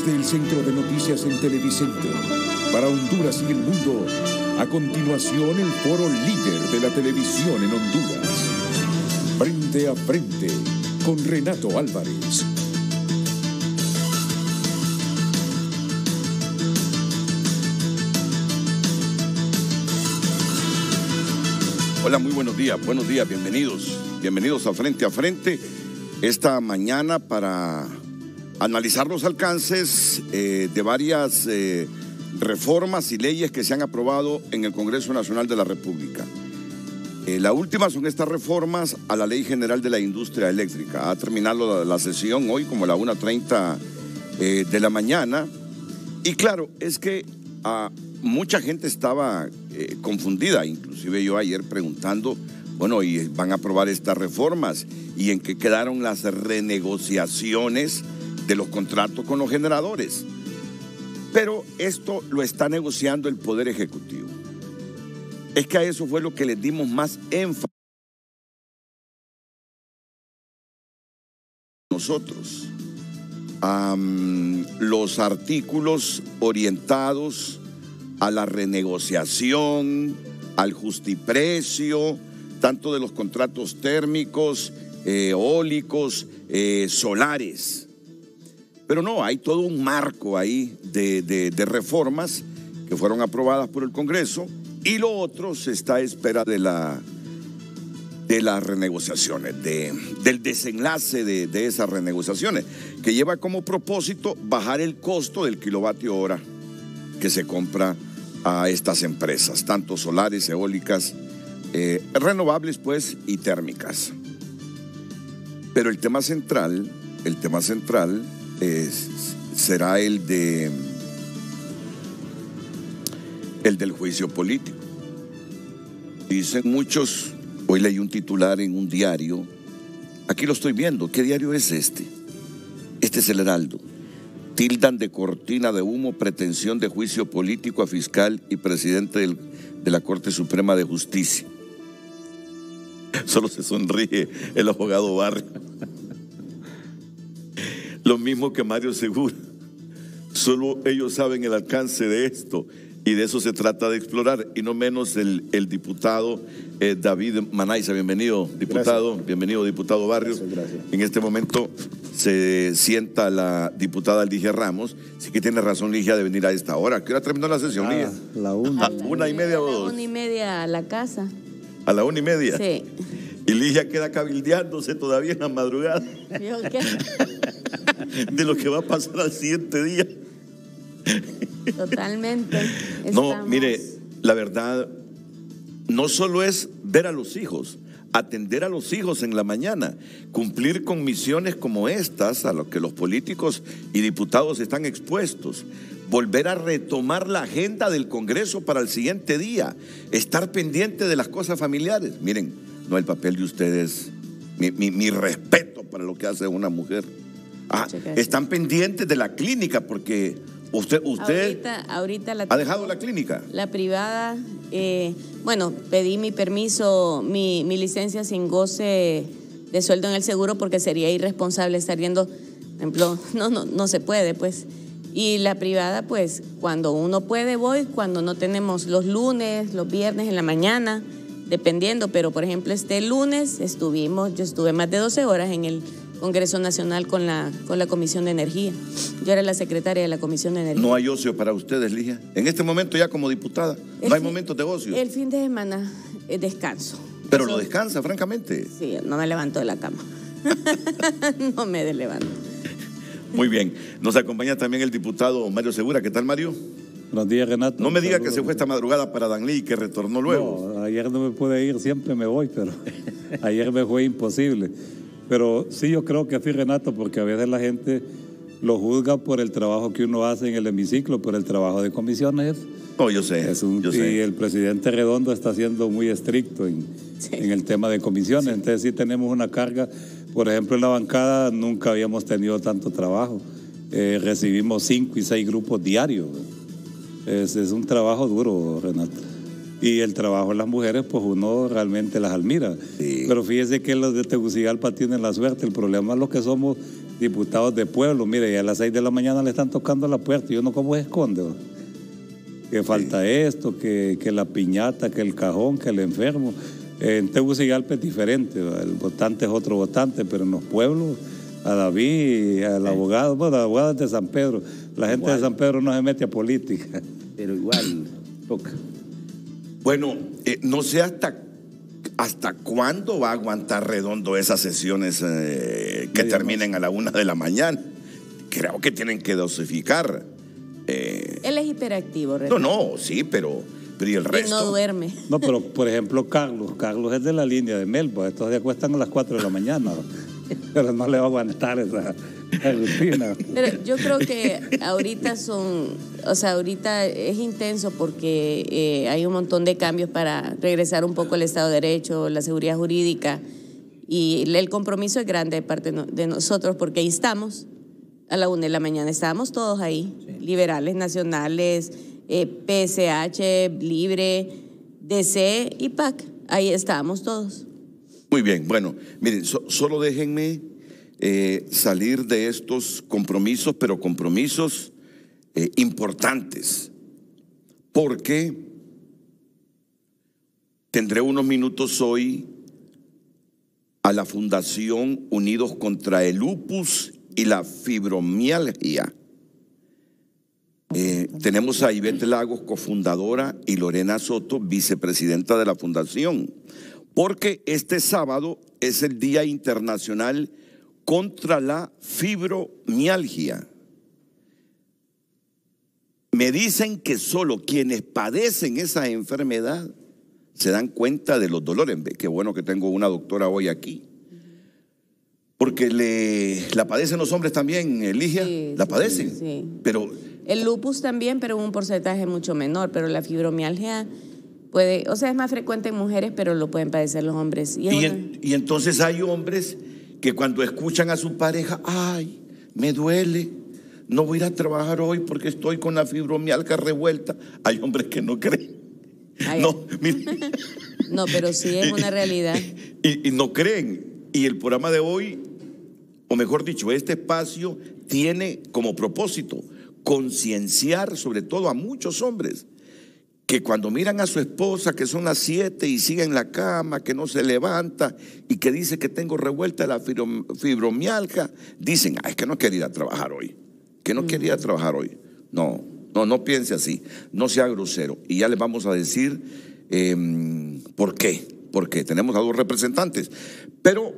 Desde el Centro de Noticias en Televicentro, para Honduras y el mundo, a continuación el foro líder de la televisión en Honduras. Frente a frente, con Renato Álvarez. Hola, muy buenos días, bienvenidos a Frente, esta mañana para analizar los alcances de varias reformas y leyes que se han aprobado en el Congreso Nacional de la República. La última son estas reformas a la Ley General de la Industria Eléctrica. Ha terminado la sesión hoy como a la 1:30 de la mañana y claro, es que mucha gente estaba confundida, inclusive yo ayer preguntando, bueno, ¿y van a aprobar estas reformas? ¿Y en qué quedaron las renegociaciones de los contratos con los generadores? Pero esto lo está negociando el Poder Ejecutivo. Es que a eso fue lo que les dimos más énfasis nosotros. Los artículos orientados a la renegociación, al justiprecio, tanto de los contratos térmicos, eólicos, solares. Pero no, hay todo un marco ahí de reformas que fueron aprobadas por el Congreso y lo otro se está a espera de las renegociaciones, del desenlace de esas renegociaciones, que lleva como propósito bajar el costo del kilovatio hora que se compra a estas empresas, tanto solares, eólicas, renovables pues y térmicas. Pero el tema central será el del juicio político. Dicen muchos, hoy leí un titular en un diario, aquí lo estoy viendo, ¿qué diario es este? Este es el Heraldo. Tildan de cortina de humo pretensión de juicio político a fiscal y presidente de la Corte Suprema de Justicia. Solo se sonríe el abogado Barrio. Lo mismo que Mario Segura. Solo ellos saben el alcance de esto y de eso se trata de explorar, y no menos el diputado David Manaiza. Bienvenido, diputado. Gracias. Bienvenido, diputado Barrios. Gracias. En este momento se sienta la diputada Ligia Ramos. Sí que tiene razón Ligia de venir a esta hora. ¿Qué hora terminó la sesión, Ligia? La 1. 1:30 o 2. 1:30 a la casa. ¿A la 1:30? Sí. Y Ligia queda cabildeándose todavía en la madrugada. ¿Yo qué? De lo que va a pasar al siguiente día. Totalmente. No, mire, la verdad, no solo es ver a los hijos, atender a los hijos en la mañana, cumplir con misiones como estas a lo que los políticos y diputados están expuestos, volver a retomar la agenda del Congreso para el siguiente día, estar pendiente de las cosas familiares. Miren, no, el papel de ustedes, mi respeto para lo que hace una mujer. Están pendientes de la clínica porque usted ahorita ha dejado la clínica. La privada, bueno, pedí mi permiso, mi licencia sin goce de sueldo en el seguro porque sería irresponsable estar yendo, por ejemplo, no se puede, pues. Y la privada, pues, cuando uno puede voy, cuando no tenemos los lunes, los viernes en la mañana, dependiendo, pero por ejemplo este lunes yo estuve más de 12 horas en el Congreso Nacional con la Comisión de Energía. Yo era la secretaria de la Comisión de Energía. ¿No hay ocio para ustedes, Ligia? En este momento ya como diputada, ¿no hay momentos de ocio? El fin de semana descanso. ¿Pero lo descansa, francamente? Sí, no me levanto de la cama. No me levanto. Muy bien. Nos acompaña también el diputado Mario Segura. ¿Qué tal, Mario? Buenos días, Renato. No me diga que se fue esta madrugada para Danlí y que retornó luego. No, ayer no me pude ir, siempre me voy, pero ayer me fue imposible. Pero sí, yo creo que sí, Renato, porque a veces la gente lo juzga por el trabajo que uno hace en el hemiciclo, por el trabajo de comisiones. No, yo sé, yo sé. Y el presidente Redondo está siendo muy estricto en el tema de comisiones. Sí. Entonces sí tenemos una carga. Por ejemplo, en la bancada nunca habíamos tenido tanto trabajo. Recibimos 5 y 6 grupos diarios. Es un trabajo duro, Renato. Y el trabajo de las mujeres, pues uno realmente las admira. Sí. Pero fíjese que los de Tegucigalpa tienen la suerte. El problema es los que somos diputados de pueblo, mire, y a las 6 de la mañana le están tocando la puerta y uno cómo se esconde, ¿no? Que falta esto, que la piñata, que el cajón, que el enfermo. En Tegucigalpa es diferente, ¿no? El votante es otro votante, pero en los pueblos, a David, al abogado, bueno, el abogado es de San Pedro, la gente igual de San Pedro no se mete a política. Pero igual toca. Bueno, no sé hasta cuándo va a aguantar Redondo esas sesiones que terminen a la 1 de la mañana. Creo que tienen que dosificar. Él es hiperactivo, Redondo. No, sí, pero ¿y el resto? Y no duerme. No, pero por ejemplo, Carlos es de la línea de Melba, estos se acuestan a las 4 de la mañana, pero no le va a aguantar esa rutina. Pero yo creo que ahorita ahorita es intenso porque hay un montón de cambios para regresar un poco al Estado de Derecho, la seguridad jurídica, y el compromiso es grande de parte de nosotros porque ahí estamos, a la 1 de la mañana estábamos todos ahí, sí. Liberales, nacionales, PSH, Libre, DC y PAC, ahí estábamos todos. Muy bien, bueno, miren, solo déjenme salir de estos compromisos, pero compromisos importantes, porque tendré unos minutos hoy a la Fundación Unidos contra el Lupus y la Fibromialgia. Tenemos a Ivette Lagos, cofundadora, y Lorena Soto, vicepresidenta de la fundación, porque este sábado es el Día Internacional contra la Fibromialgia. Me dicen que solo quienes padecen esa enfermedad se dan cuenta de los dolores. Qué bueno que tengo una doctora hoy aquí. Porque la padecen los hombres también, Eligia, sí, la padecen. Sí. Pero el lupus también, pero en un porcentaje mucho menor, pero la fibromialgia es más frecuente en mujeres, pero lo pueden padecer los hombres. Y entonces hay hombres que cuando escuchan a su pareja, ay, me duele, no voy a ir a trabajar hoy porque estoy con la fibromialgia revuelta. Hay hombres que no creen. Ay, no, no, pero sí es una realidad. Y no creen. Y el programa de hoy, o mejor dicho, este espacio tiene como propósito concienciar sobre todo a muchos hombres que cuando miran a su esposa que son las 7 y sigue en la cama, que no se levanta y que dice que tengo revuelta la fibromialgia, dicen, es que no quería trabajar hoy, que no quería trabajar hoy. No piense así, no sea grosero. Y ya les vamos a decir por qué. Porque tenemos a 2 representantes. Pero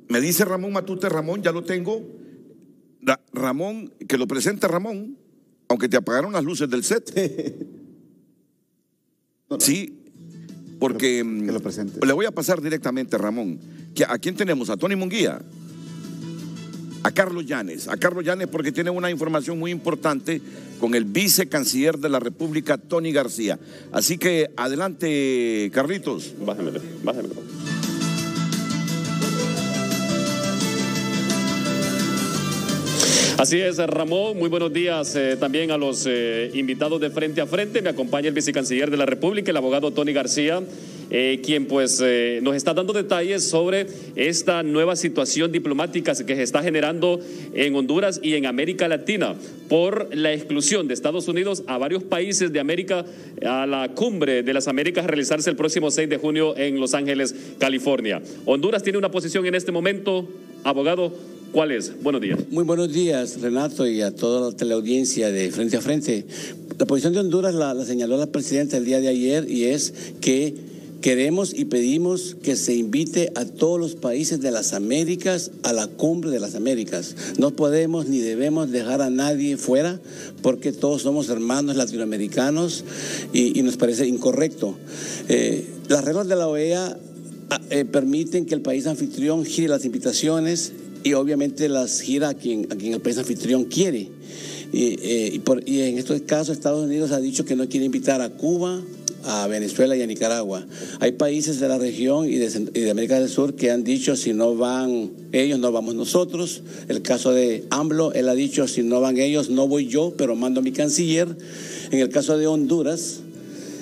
me dice Ramón Matute, Ramón, ya lo tengo. Ramón, que lo presente Ramón, aunque te apagaron las luces del set. Sí, porque que lo presente. Le voy a pasar directamente a Ramón. ¿A quién tenemos? ¿A Tony Munguía? A Carlos Llanes porque tiene una información muy importante con el vicecanciller de la República, Tony García. Así que adelante, Carlitos. Bájamelo. Así es, Ramón, muy buenos días también a los invitados de Frente a Frente. Me acompaña el vicecanciller de la República, el abogado Tony García, quien pues nos está dando detalles sobre esta nueva situación diplomática que se está generando en Honduras y en América Latina por la exclusión de Estados Unidos a varios países de América a la cumbre de las Américas a realizarse el próximo 6 de junio en Los Ángeles, California. Honduras tiene una posición en este momento, abogado, ¿cuál es? Buenos días. Muy buenos días, Renato, y a toda la teleaudiencia de Frente a Frente. La posición de Honduras la señaló la presidenta el día de ayer y es que queremos y pedimos que se invite a todos los países de las Américas a la cumbre de las Américas. No podemos ni debemos dejar a nadie fuera porque todos somos hermanos latinoamericanos y nos parece incorrecto. Las reglas de la OEA permiten que el país anfitrión gire las invitaciones y obviamente las gira a quien el país anfitrión quiere. Y en estos casos Estados Unidos ha dicho que no quiere invitar a Cuba, a Venezuela y a Nicaragua. Hay países de la región y de América del Sur que han dicho si no van ellos, no vamos nosotros. El caso de AMLO, él ha dicho si no van ellos, no voy yo, pero mando a mi canciller. En el caso de Honduras,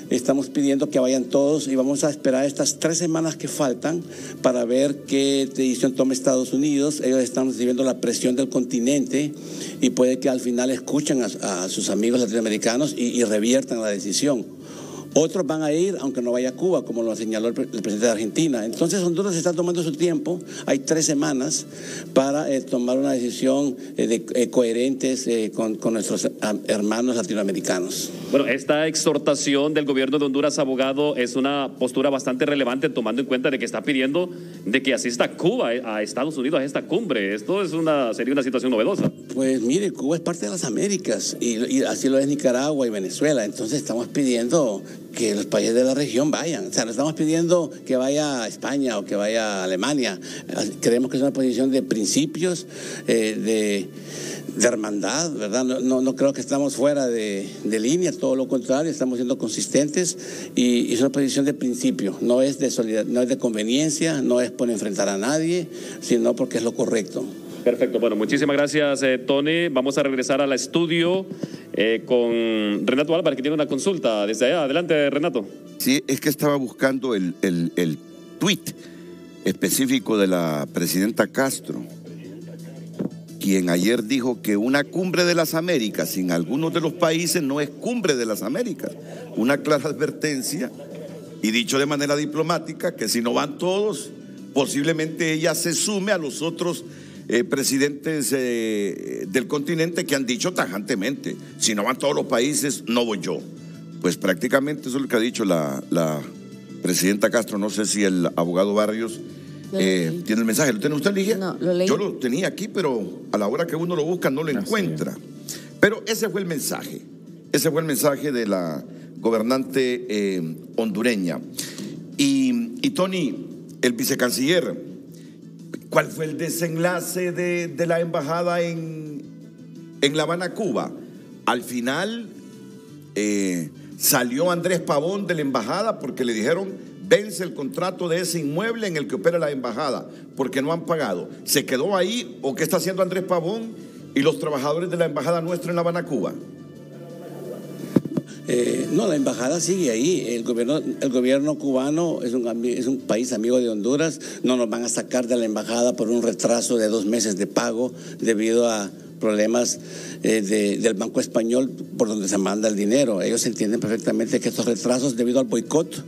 Estamos pidiendo que vayan todos y vamos a esperar estas 3 semanas que faltan para ver qué decisión toma Estados Unidos. Ellos están recibiendo la presión del continente y puede que al final escuchen a sus amigos latinoamericanos y reviertan la decisión. Otros van a ir, aunque no vaya a Cuba, como lo señaló el presidente de Argentina. Entonces Honduras está tomando su tiempo. Hay 3 semanas para tomar una decisión coherentes con nuestros hermanos latinoamericanos. Bueno, esta exhortación del gobierno de Honduras, abogado, es una postura bastante relevante, tomando en cuenta de que está pidiendo de que asista Cuba a Estados Unidos a esta cumbre. Esto es sería una situación novedosa. Pues mire, Cuba es parte de las Américas y así lo es Nicaragua y Venezuela. Entonces estamos pidiendo que los países de la región vayan. O sea, no estamos pidiendo que vaya a España o que vaya a Alemania. Creemos que es una posición de principios, de hermandad, ¿verdad? No creo que estamos fuera de línea, todo lo contrario, estamos siendo consistentes y es una posición de principio. No es de solidaridad, no es de conveniencia, no es por enfrentar a nadie, sino porque es lo correcto. Perfecto, bueno, muchísimas gracias, Tony. Vamos a regresar al estudio con Renato Álvarez, que tiene una consulta desde allá. Adelante, Renato. Sí, es que estaba buscando el tuit específico de la presidenta Castro, quien ayer dijo que una cumbre de las Américas sin algunos de los países no es cumbre de las Américas. Una clara advertencia, y dicho de manera diplomática, que si no van todos, posiblemente ella se sume a los otros presidentes del continente que han dicho tajantemente: si no van todos los países, no voy yo. Pues prácticamente eso es lo que ha dicho la presidenta Castro. No sé si el abogado Barrios tiene el mensaje. ¿Lo tiene usted, Ligia? No, lo leí. Yo lo tenía aquí, pero a la hora que uno lo busca no lo encuentra. Pero ese fue el mensaje. Ese fue el mensaje de la gobernante hondureña. Y Tony, el vicecanciller, ¿cuál fue el desenlace de la embajada en La Habana, Cuba? Al final salió Andrés Pavón de la embajada porque le dijeron: vence el contrato de ese inmueble en el que opera la embajada porque no han pagado. ¿Se quedó ahí o qué está haciendo Andrés Pavón y los trabajadores de la embajada nuestra en La Habana, Cuba? No, la embajada sigue ahí. El gobierno cubano es un país amigo de Honduras. No nos van a sacar de la embajada por un retraso de 2 meses de pago debido a problemas del Banco Español por donde se manda el dinero. Ellos entienden perfectamente que estos retrasos, debido al boicot,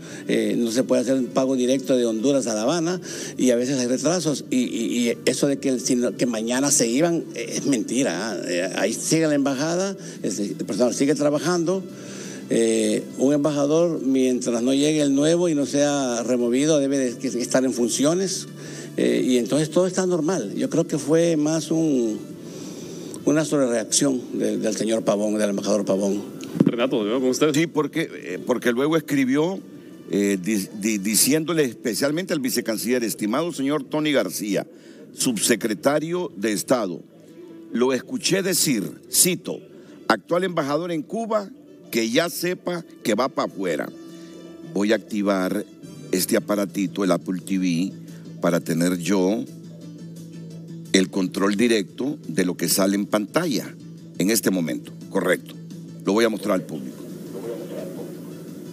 no se puede hacer un pago directo de Honduras a La Habana y a veces hay retrasos. Y eso de que mañana se iban es mentira. Ahí sigue la embajada, el personal sigue trabajando. Un embajador, mientras no llegue el nuevo y no sea removido, debe de estar en funciones, y entonces todo está normal. Yo creo que fue más una sobrereacción del señor Pavón, del embajador Pavón. Renato, ¿no? ¿Con usted? Sí, porque luego escribió diciéndole especialmente al vicecanciller: estimado señor Tony García, subsecretario de Estado, lo escuché decir, cito, actual embajador en Cuba, que ya sepa que va para afuera. Voy a activar este aparatito, el Apple TV, para tener yo el control directo de lo que sale en pantalla en este momento. Correcto. Lo voy a mostrar al público.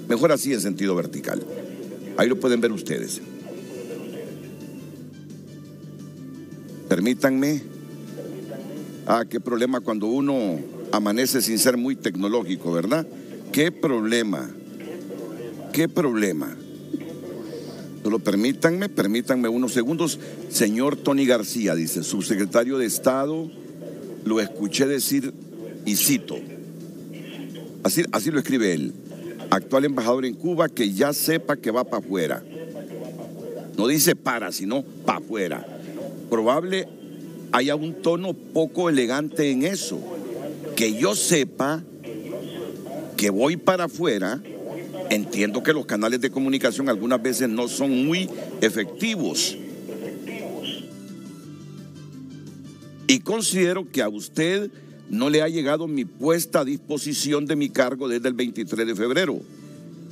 Mejor así en sentido vertical. Ahí lo pueden ver ustedes. Permítanme. Qué problema cuando uno amanece sin ser muy tecnológico, ¿verdad? Qué problema. Solo permítanme unos segundos. Señor Tony García, dice, subsecretario de Estado, lo escuché decir, y cito, así lo escribe él, actual embajador en Cuba, que ya sepa que va para afuera. No dice para, sino para afuera. Probable haya un tono poco elegante en eso. Que yo sepa que voy para afuera. Entiendo que los canales de comunicación algunas veces no son muy efectivos. Y considero que a usted no le ha llegado mi puesta a disposición de mi cargo desde el 23 de febrero.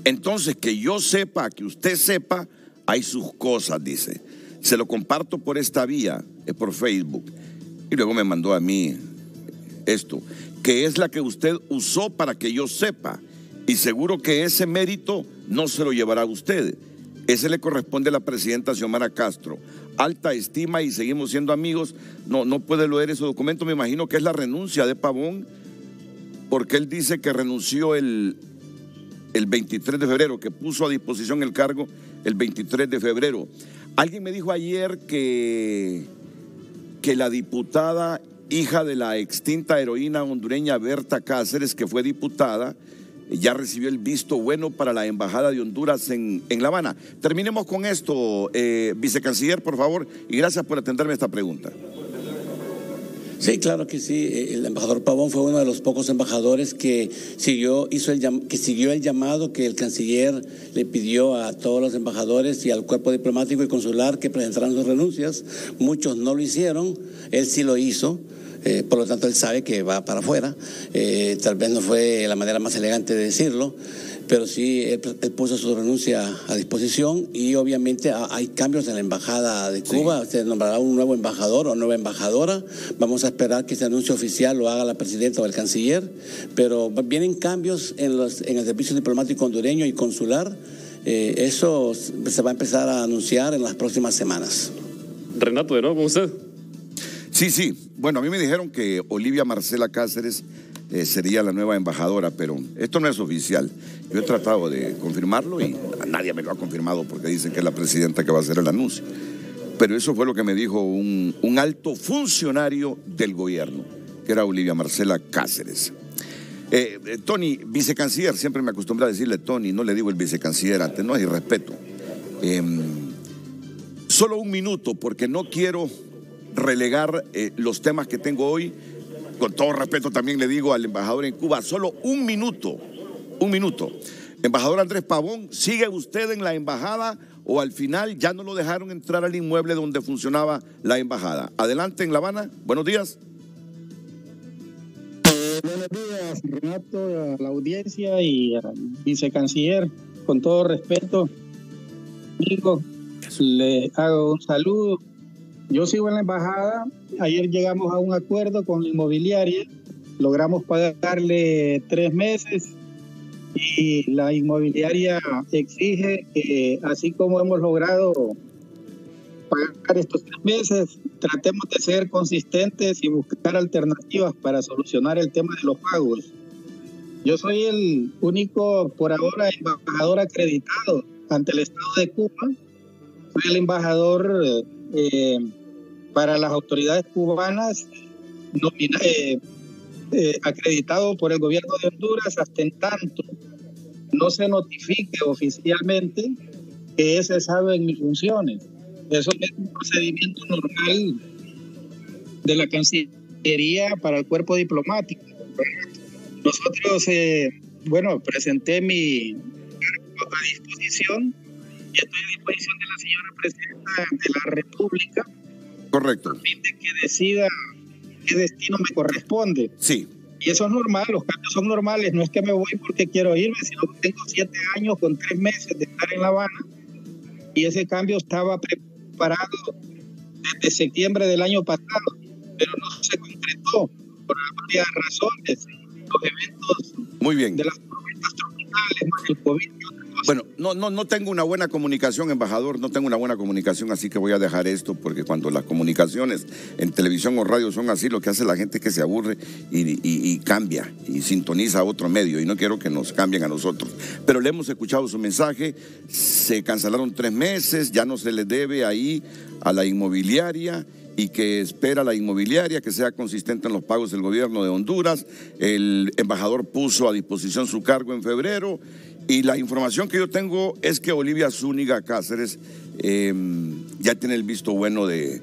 Entonces, que yo sepa, que usted sepa, hay sus cosas, dice. Se lo comparto por esta vía, por Facebook. Y luego me mandó a mí esto, que es la que usted usó para que yo sepa. Y seguro que ese mérito no se lo llevará usted. Ese le corresponde a la presidenta Xiomara Castro. Alta estima y seguimos siendo amigos. No puede leer ese documento, me imagino que es la renuncia de Pavón, porque él dice que renunció el 23 de febrero, que puso a disposición el cargo el 23 de febrero. Alguien me dijo ayer que la diputada, hija de la extinta heroína hondureña Berta Cáceres, que fue diputada, ya recibió el visto bueno para la Embajada de Honduras en La Habana. Terminemos con esto, vicecanciller, por favor, y gracias por atenderme esta pregunta. Sí, claro que sí. El embajador Pavón fue uno de los pocos embajadores que siguió el llamado que el canciller le pidió a todos los embajadores y al cuerpo diplomático y consular que presentaran sus renuncias. Muchos no lo hicieron, él sí lo hizo. Por lo tanto, él sabe que va para afuera. Tal vez no fue la manera más elegante de decirlo, pero sí, él puso su renuncia a disposición y obviamente hay cambios en la Embajada de Cuba. Se nombrará un nuevo embajador o nueva embajadora. Vamos a esperar que ese anuncio oficial lo haga la presidenta o el canciller, pero vienen cambios en el servicio diplomático hondureño y consular. Eso se va a empezar a anunciar en las próximas semanas. Renato, de nuevo con usted. Sí. Bueno, a mí me dijeron que Olivia Marcela Cáceres sería la nueva embajadora, pero esto no es oficial. Yo he tratado de confirmarlo y nadie me lo ha confirmado porque dicen que es la presidenta que va a hacer el anuncio. Pero eso fue lo que me dijo un alto funcionario del gobierno, que era Olivia Marcela Cáceres. Tony, vicecanciller, siempre me acostumbré a decirle Tony, no le digo el vicecanciller antes, no hay respeto. Solo un minuto, porque no quiero relegar los temas que tengo hoy. Con todo respeto también le digo al embajador en Cuba, solo un minuto. Embajador Andrés Pavón, ¿sigue usted en la embajada o al final ya no lo dejaron entrar al inmueble donde funcionaba la embajada? Adelante en La Habana, buenos días. Buenos días, Renato, a la audiencia y al vicecanciller. Con todo respeto, amigo, le hago un saludo. Yo sigo en la embajada. Ayer llegamos a un acuerdo con la inmobiliaria. Logramos pagarle 3 meses y la inmobiliaria exige que, así como hemos logrado pagar estos 3 meses, tratemos de ser consistentes y buscar alternativas para solucionar el tema de los pagos. Yo soy el único, por ahora, embajador acreditado ante el Estado de Cuba. Soy el embajador para las autoridades cubanas acreditado por el gobierno de Honduras hasta en tanto no se notifique oficialmente que he cesado en mis funciones. Eso es un procedimiento normal de la Cancillería para el cuerpo diplomático. Nosotros, presenté mi cargo a disposición y estoy a disposición de la señora presidenta de la República. Correcto. A fin de que decida qué destino me corresponde. Sí. Y eso es normal, los cambios son normales. No es que me voy porque quiero irme, sino que tengo 7 años con 3 meses de estar en La Habana y ese cambio estaba preparado desde septiembre del año pasado, pero no se concretó por varias razones. Los eventos muy bien de las tormentas tropicales, más el COVID y otras cosas. Bueno, no tengo una buena comunicación, embajador, no tengo una buena comunicación, así que voy a dejar esto, porque cuando las comunicaciones en televisión o radio son así, lo que hace la gente es que se aburre y cambia y sintoniza a otro medio, y no quiero que nos cambien a nosotros. Pero le hemos escuchado su mensaje, se cancelaron 3 meses, ya no se le debe ahí a la inmobiliaria, y que espera la inmobiliaria que sea consistente en los pagos del gobierno de Honduras. El embajador puso a disposición su cargo en febrero, y la información que yo tengo es que Olivia Zúñiga Cáceres ya tiene el visto bueno del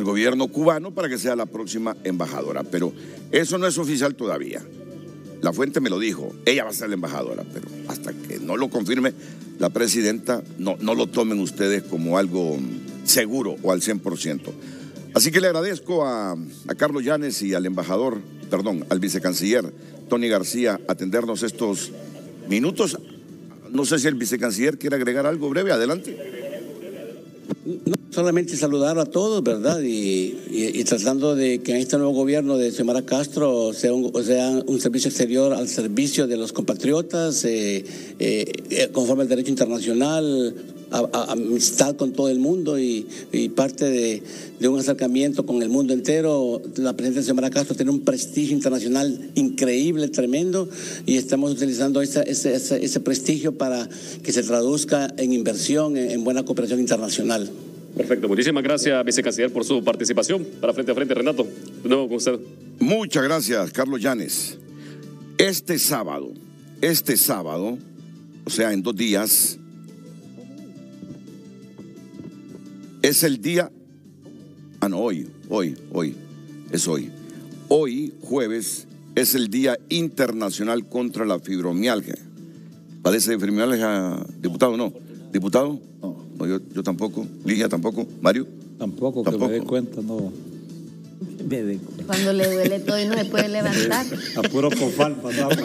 gobierno cubano para que sea la próxima embajadora, pero eso no es oficial todavía. La fuente me lo dijo, ella va a ser la embajadora, pero hasta que no lo confirme la presidenta, no lo tomen ustedes como algo seguro o al 100%. Así que le agradezco a Carlos Llanes y al al vicecanciller Tony García atendernos estos minutos. No sé si el vicecanciller quiere agregar algo breve, adelante. No, solamente saludar a todos, ¿verdad? Y tratando de que en este nuevo gobierno de Xiomara Castro sea un servicio exterior al servicio de los compatriotas, conforme al derecho internacional, amistad con todo el mundo y parte de un acercamiento con el mundo entero. La presidenta Xiomara Castro tiene un prestigio internacional increíble, tremendo, y estamos utilizando ese prestigio para que se traduzca en inversión, en buena cooperación internacional. Perfecto, muchísimas gracias, vicecanciller, por su participación. Para Frente a Frente, Renato, de nuevo con usted. Muchas gracias, Carlos Llanes. Este sábado, o sea, en 2 días, es el día, hoy, es hoy. Hoy, jueves, es el Día Internacional contra la Fibromialgia. ¿Padece de fibromialgia, diputado? No. ¿Diputado? No, yo tampoco. ¿Ligia tampoco? ¿Mario? Tampoco, que me dé cuenta, no. Cuando le duele todo y no se puede levantar. A puro cofal pasamos.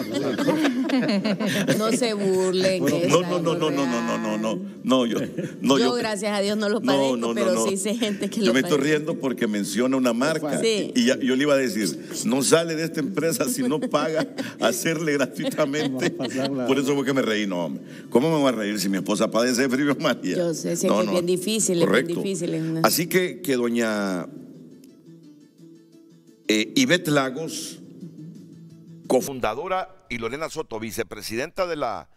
No se burlen. Yo, gracias a Dios, no lo padezco, pero sí sé gente que lo padece. Yo me estoy riendo porque menciona una marca. Sí. Y yo le iba a decir, no sale de esta empresa si no paga hacerle gratuitamente. Por eso fue que me reí. No, hombre. ¿Cómo me voy a reír si mi esposa padece de fibromialgia? Yo sé, es bien difícil. Correcto. Es bien difícil. Así que doña Ivette Lagos, cofundadora, y Lorena Soto, vicepresidenta de la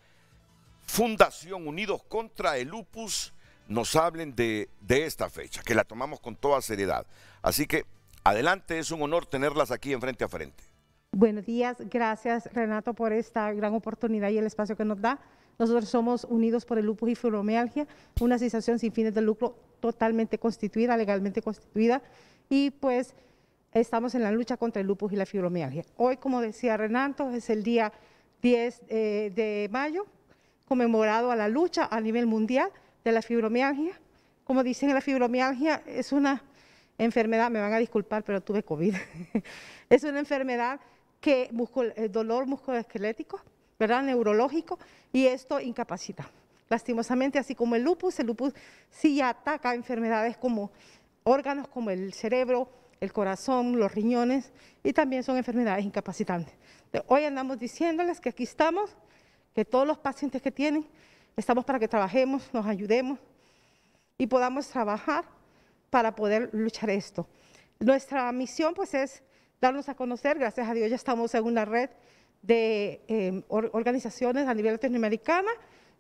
Fundación Unidos contra el Lupus, nos hablen de esta fecha, que la tomamos con toda seriedad. Así que adelante, es un honor tenerlas aquí en Frente a Frente. Buenos días, gracias Renato por esta gran oportunidad y el espacio que nos da. Nosotros somos Unidos por el Lupus y Fibromialgia, una asociación sin fines de lucro totalmente constituida, legalmente constituida, y pues estamos en la lucha contra el lupus y la fibromialgia. Hoy, como decía Renato, es el día 10 de mayo, conmemorado a la lucha a nivel mundial de la fibromialgia. Como dicen, la fibromialgia es una enfermedad, me van a disculpar, pero tuve COVID. Es una enfermedad que dolor musculoesquelético, ¿verdad? Neurológico, y esto incapacita. Lastimosamente, así como el lupus sí ataca enfermedades como órganos como el cerebro, el corazón, los riñones, y también son enfermedades incapacitantes. Hoy andamos diciéndoles que aquí estamos, que todos los pacientes que tienen, estamos para que trabajemos, nos ayudemos y podamos trabajar para poder luchar esto. Nuestra misión pues es darnos a conocer, gracias a Dios ya estamos en una red de organizaciones a nivel latinoamericana,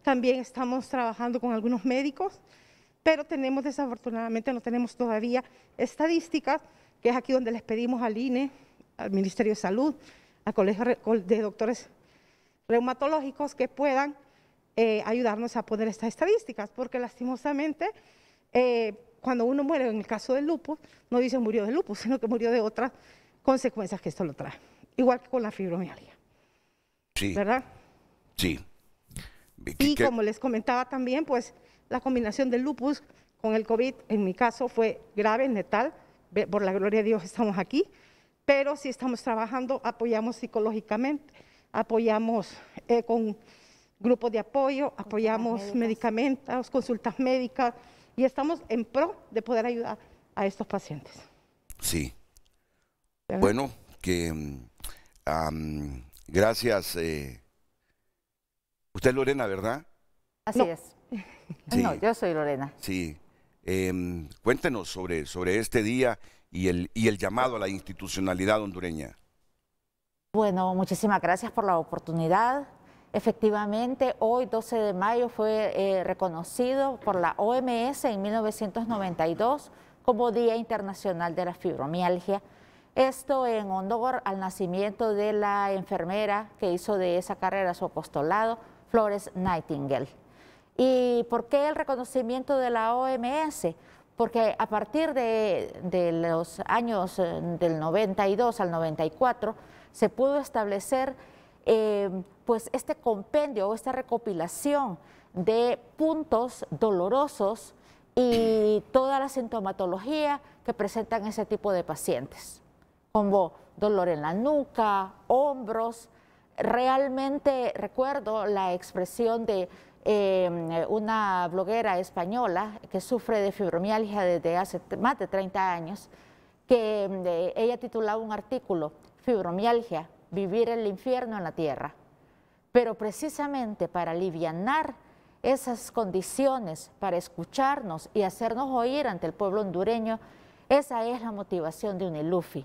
también estamos trabajando con algunos médicos, pero desafortunadamente no tenemos todavía estadísticas, que es aquí donde les pedimos al INE, al Ministerio de Salud, al Colegio de Doctores Reumatológicos, que puedan ayudarnos a poner estas estadísticas, porque lastimosamente cuando uno muere, en el caso del lupus, no dice murió de lupus, sino que murió de otras consecuencias que esto lo trae, igual que con la fibromialgia. Sí. ¿Verdad? Sí. Y como les comentaba también, pues la combinación del lupus con el COVID, en mi caso, fue grave, letal. Por la gloria de Dios estamos aquí, pero sí estamos trabajando, apoyamos psicológicamente, apoyamos con grupos de apoyo, apoyamos medicamentos, consultas médicas, y estamos en pro de poder ayudar a estos pacientes. Sí. ¿Verdad? Bueno, gracias. Usted es Lorena, ¿verdad? Así es. Sí. No, yo soy Lorena. Sí. Cuéntenos sobre este día y el llamado a la institucionalidad hondureña. Bueno, muchísimas gracias por la oportunidad. Efectivamente, hoy 12 de mayo fue reconocido por la OMS en 1992 como Día Internacional de la Fibromialgia. Esto en honor al nacimiento de la enfermera que hizo de esa carrera su apostolado, Florence Nightingale. ¿Y por qué el reconocimiento de la OMS? Porque a partir de los años del 92 al 94 se pudo establecer pues este compendio o esta recopilación de puntos dolorosos y toda la sintomatología que presentan ese tipo de pacientes, como dolor en la nuca, hombros. Realmente recuerdo la expresión de una bloguera española que sufre de fibromialgia desde hace más de 30 años, que ella titulaba un artículo, Fibromialgia, vivir el infierno en la tierra. Pero precisamente para alivianar esas condiciones, para escucharnos y hacernos oír ante el pueblo hondureño, esa es la motivación de UNILUFI,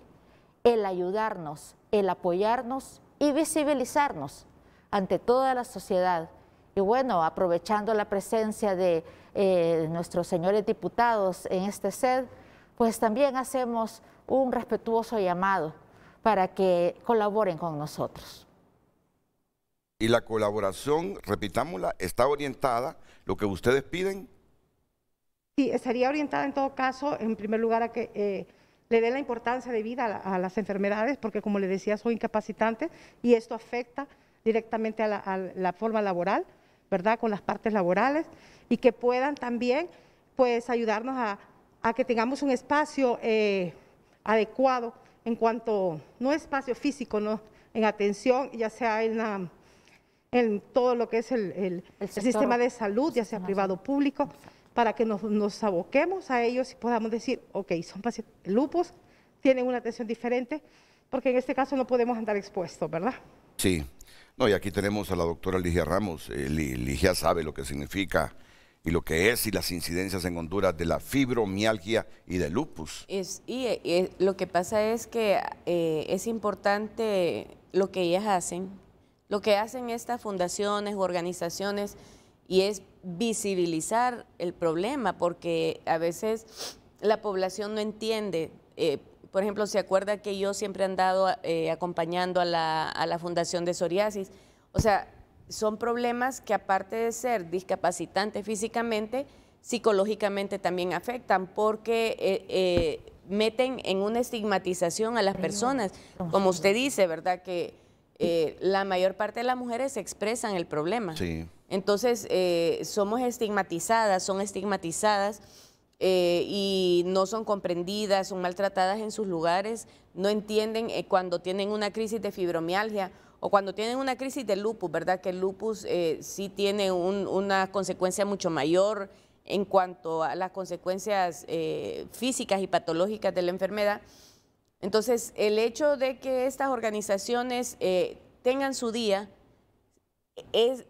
el ayudarnos, el apoyarnos y visibilizarnos ante toda la sociedad. Y bueno, aprovechando la presencia de nuestros señores diputados en este sed, pues también hacemos un respetuoso llamado para que colaboren con nosotros. Y la colaboración, repitámosla, está orientada, lo que ustedes piden. Sí, estaría orientada en todo caso, en primer lugar, a que le den la importancia de vida a las enfermedades, porque como le decía, son incapacitantes y esto afecta directamente a la forma laboral, ¿verdad?, con las partes laborales, y que puedan también, pues, ayudarnos a que tengamos un espacio adecuado en cuanto, no espacio físico, no, en atención, ya sea en todo lo que es el sistema de salud, ya sea privado o público, para que nos aboquemos a ellos y podamos decir, ok, son pacientes lupus, tienen una atención diferente, porque en este caso no podemos andar expuestos, ¿verdad? Sí. No, y aquí tenemos a la doctora Ligia Ramos. Ligia sabe lo que significa y lo que es y las incidencias en Honduras de la fibromialgia y del lupus. Lo que pasa es que es importante lo que ellas hacen, lo que hacen estas fundaciones, organizaciones, y es visibilizar el problema, porque a veces la población no entiende. Por ejemplo, se acuerda que yo siempre he andado acompañando a la Fundación de Psoriasis. O sea, son problemas que aparte de ser discapacitantes físicamente, psicológicamente también afectan, porque meten en una estigmatización a las personas. Como usted dice, ¿verdad?, que la mayor parte de las mujeres expresan el problema. Sí. Entonces, somos estigmatizadas, son estigmatizadas, y no son comprendidas, son maltratadas en sus lugares, no entienden cuando tienen una crisis de fibromialgia o cuando tienen una crisis de lupus, ¿verdad? Que el lupus sí tiene una consecuencia mucho mayor en cuanto a las consecuencias físicas y patológicas de la enfermedad. Entonces, el hecho de que estas organizaciones tengan su día,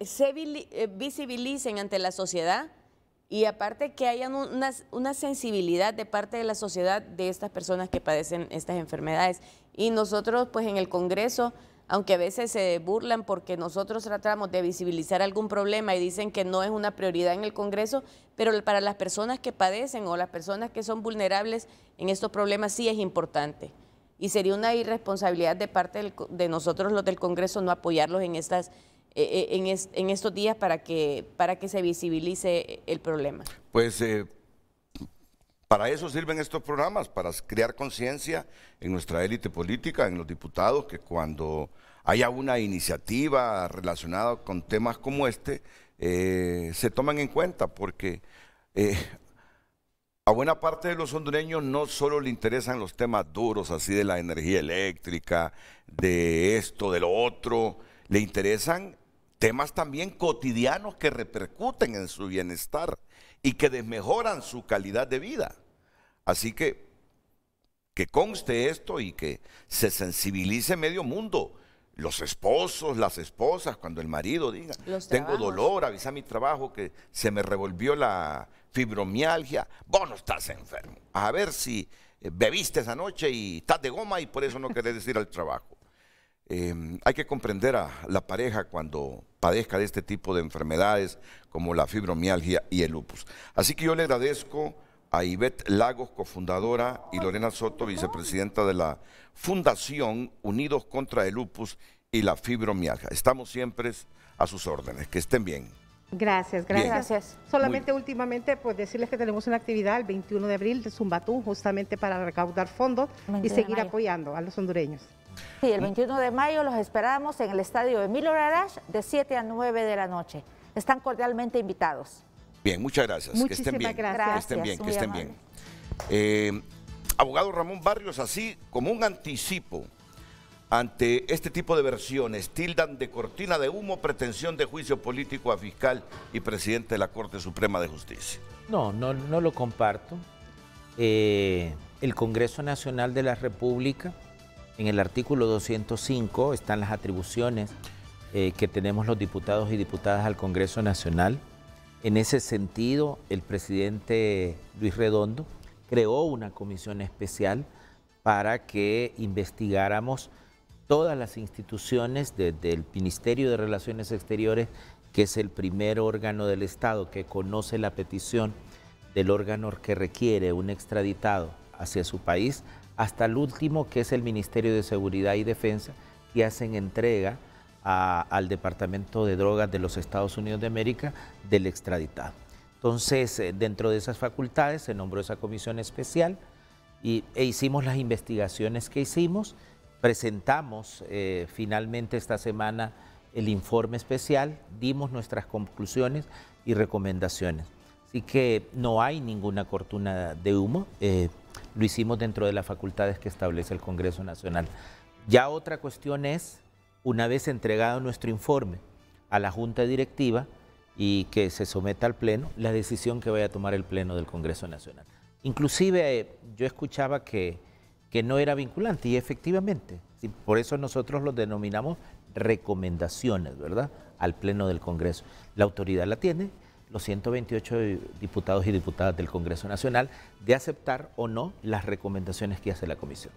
se visibilicen ante la sociedad, y aparte que haya una sensibilidad de parte de la sociedad de estas personas que padecen estas enfermedades. Y nosotros, pues en el Congreso, aunque a veces se burlan porque nosotros tratamos de visibilizar algún problema y dicen que no es una prioridad en el Congreso, pero para las personas que padecen o las personas que son vulnerables en estos problemas sí es importante. Y sería una irresponsabilidad de parte de nosotros los del Congreso no apoyarlos en estos días para que se visibilice el problema. Pues para eso sirven estos programas, para crear conciencia en nuestra élite política, en los diputados, que cuando haya una iniciativa relacionada con temas como este, se toman en cuenta, porque a buena parte de los hondureños no solo le interesan los temas duros, así de la energía eléctrica, de esto, de lo otro, le interesan temas también cotidianos que repercuten en su bienestar y que desmejoran su calidad de vida. Así que conste esto y que se sensibilice medio mundo. Los esposos, las esposas, cuando el marido diga, tengo dolor, avisa a mi trabajo que se me revolvió la fibromialgia, vos no estás enfermo. A ver si bebiste esa noche y estás de goma y por eso no querés ir al trabajo. Hay que comprender a la pareja cuando padezca de este tipo de enfermedades como la fibromialgia y el lupus. Así que yo le agradezco a Ivette Lagos, cofundadora, y Lorena Soto, vicepresidenta de la Fundación Unidos contra el Lupus y la Fibromialgia. Estamos siempre a sus órdenes. Que estén bien. Gracias. Gracias. Solamente últimamente, pues decirles que tenemos una actividad el 21 de abril de Zumbatún, justamente para recaudar fondos y seguir apoyando a los hondureños. Sí, el 21 de mayo los esperamos en el estadio Emilio Larache de 7 a 9 de la noche. Están cordialmente invitados. Bien, muchas gracias. Muchísimas que estén bien. gracias. Que estén bien. Abogado Ramón Barrios, así como un anticipo ante este tipo de versiones, tildan de cortina de humo pretensión de juicio político a fiscal y presidente de la Corte Suprema de Justicia. No lo comparto. El Congreso Nacional de la República, en el artículo 205 están las atribuciones que tenemos los diputados y diputadas al Congreso Nacional. En ese sentido, el presidente Luis Redondo creó una comisión especial para que investigáramos todas las instituciones desde el Ministerio de Relaciones Exteriores, que es el primer órgano del Estado que conoce la petición del órgano que requiere un extraditado hacia su país, hasta el último, que es el Ministerio de Seguridad y Defensa, que hacen entrega al Departamento de Drogas de los Estados Unidos de América del extraditado. Entonces, dentro de esas facultades se nombró esa comisión especial e hicimos las investigaciones que hicimos. Presentamos finalmente esta semana el informe especial, dimos nuestras conclusiones y recomendaciones. Así que no hay ninguna cortina de humo, lo hicimos dentro de las facultades que establece el Congreso Nacional. Ya otra cuestión es, una vez entregado nuestro informe a la Junta Directiva y que se someta al Pleno, la decisión que vaya a tomar el Pleno del Congreso Nacional. Inclusive yo escuchaba que no era vinculante y efectivamente, ¿sí? Por eso nosotros lo denominamos recomendaciones, ¿verdad?, al Pleno del Congreso. La autoridad la tiene los 128 diputados y diputadas del Congreso Nacional de aceptar o no las recomendaciones que hace la comisión.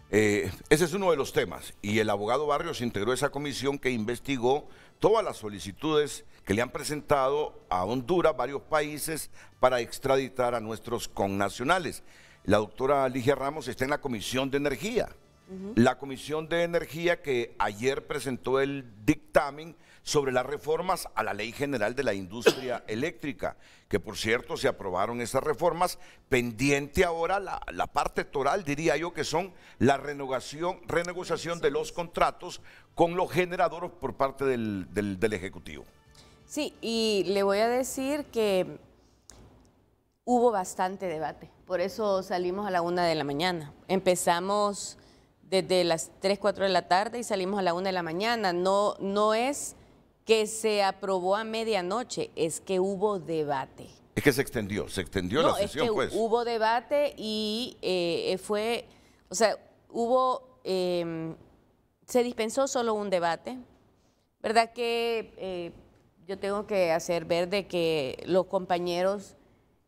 Ese es uno de los temas y el abogado Barrios integró esa comisión que investigó todas las solicitudes que le han presentado a Honduras, varios países, para extraditar a nuestros connacionales. La doctora Ligia Ramos está en la Comisión de Energía. La Comisión de Energía que ayer presentó el dictamen sobre las reformas a la Ley General de la Industria Eléctrica, que por cierto se aprobaron esas reformas, pendiente ahora la parte toral, diría yo, que son la renegociación de los contratos con los generadores por parte del Ejecutivo. Sí, y le voy a decir que hubo bastante debate, por eso salimos a la 1 de la mañana. Empezamos desde las 3, 4 de la tarde y salimos a la 1 de la mañana. No es que se aprobó a medianoche, es que hubo debate. Es que se extendió la sesión, pues. Hubo debate y se dispensó solo un debate, ¿verdad? Que yo tengo que hacer ver de que los compañeros